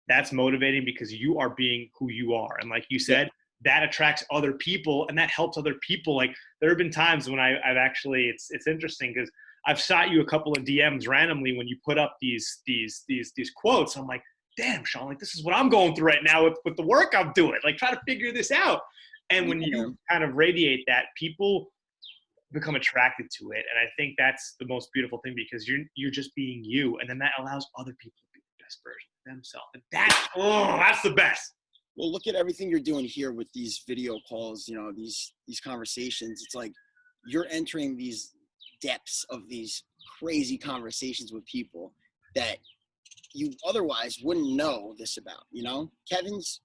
That's motivating because you are being who you are. And like you said, that attracts other people and that helps other people. Like there have been times when I've actually, it's interesting because I've shot you a couple of DMs randomly when you put up these quotes. I'm like, damn, Sean, like this is what I'm going through right now with the work I'm doing. Like try to figure this out. And when you kind of radiate that, people become attracted to it. And I think that's the most beautiful thing because you're just being you. And then that allows other people to be the best version of themselves. And that's the best. Well, look at everything you're doing here with these video calls, you know, these conversations. It's like you're entering these depths of these crazy conversations with people that you otherwise wouldn't know this about, you know? Kevin's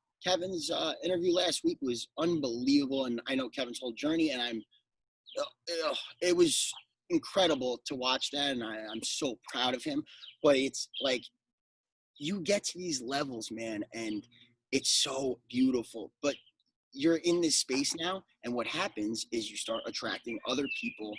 interview last week was unbelievable, and I know Kevin's whole journey, and it was incredible to watch that, and I'm so proud of him. But it's like you get to these levels, man, and it's so beautiful. But you're in this space now, and what happens is you start attracting other people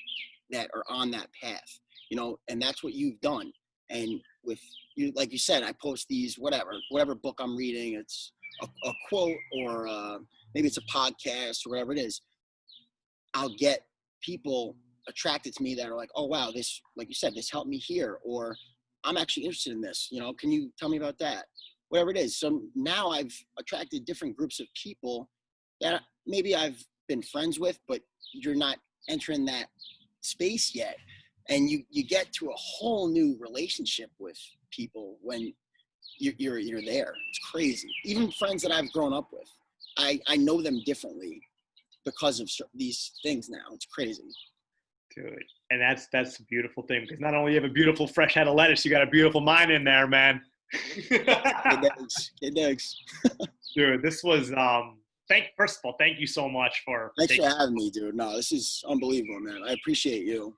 that are on that path, you know, and that's what you've done. And with you, like you said, I post these whatever book I'm reading, it's a quote or maybe it's a podcast or whatever it is. I'll get people attracted to me that are like, oh wow, this, like you said, this helped me here, or I'm actually interested in this, you know, can you tell me about that? Whatever it is. So now I've attracted different groups of people that maybe I've been friends with, but you're not entering that space yet. And you get to a whole new relationship with people when you're there. It's crazy. Even friends that I've grown up with, I know them differently because of these things now. It's crazy. Dude, and that's a beautiful thing because not only you have a beautiful fresh head of lettuce, you got a beautiful mind in there, man. It does. Dude, this was first of all, thank you so much for thanks for having me, dude. No, this is unbelievable, man. I appreciate you.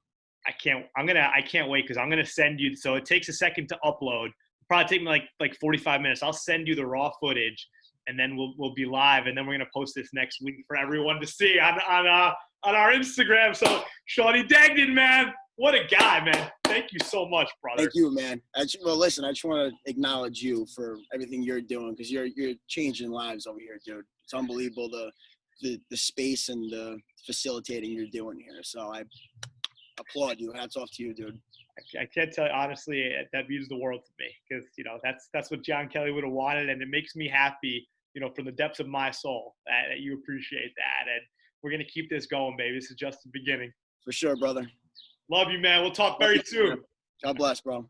I can't wait because I'm gonna send you. So it takes a second to upload. It'll probably take me like 45 minutes. I'll send you the raw footage, and then we'll be live, and then we're gonna post this next week for everyone to see on our Instagram. So Shawnee Degnan, man, what a guy, man. Thank you so much, brother. Thank you, man. Well, listen, I just want to acknowledge you for everything you're doing because you're changing lives over here, dude. It's unbelievable the space and the facilitating you're doing here. So I applaud you. Hats off to you, dude. I can't tell you, honestly, that means the world to me because, you know, that's what John Kelly would have wanted. And it makes me happy, you know, from the depths of my soul that you appreciate that. And we're going to keep this going, baby. This is just the beginning. For sure, brother. Love you, man. We'll talk very soon. God bless, bro.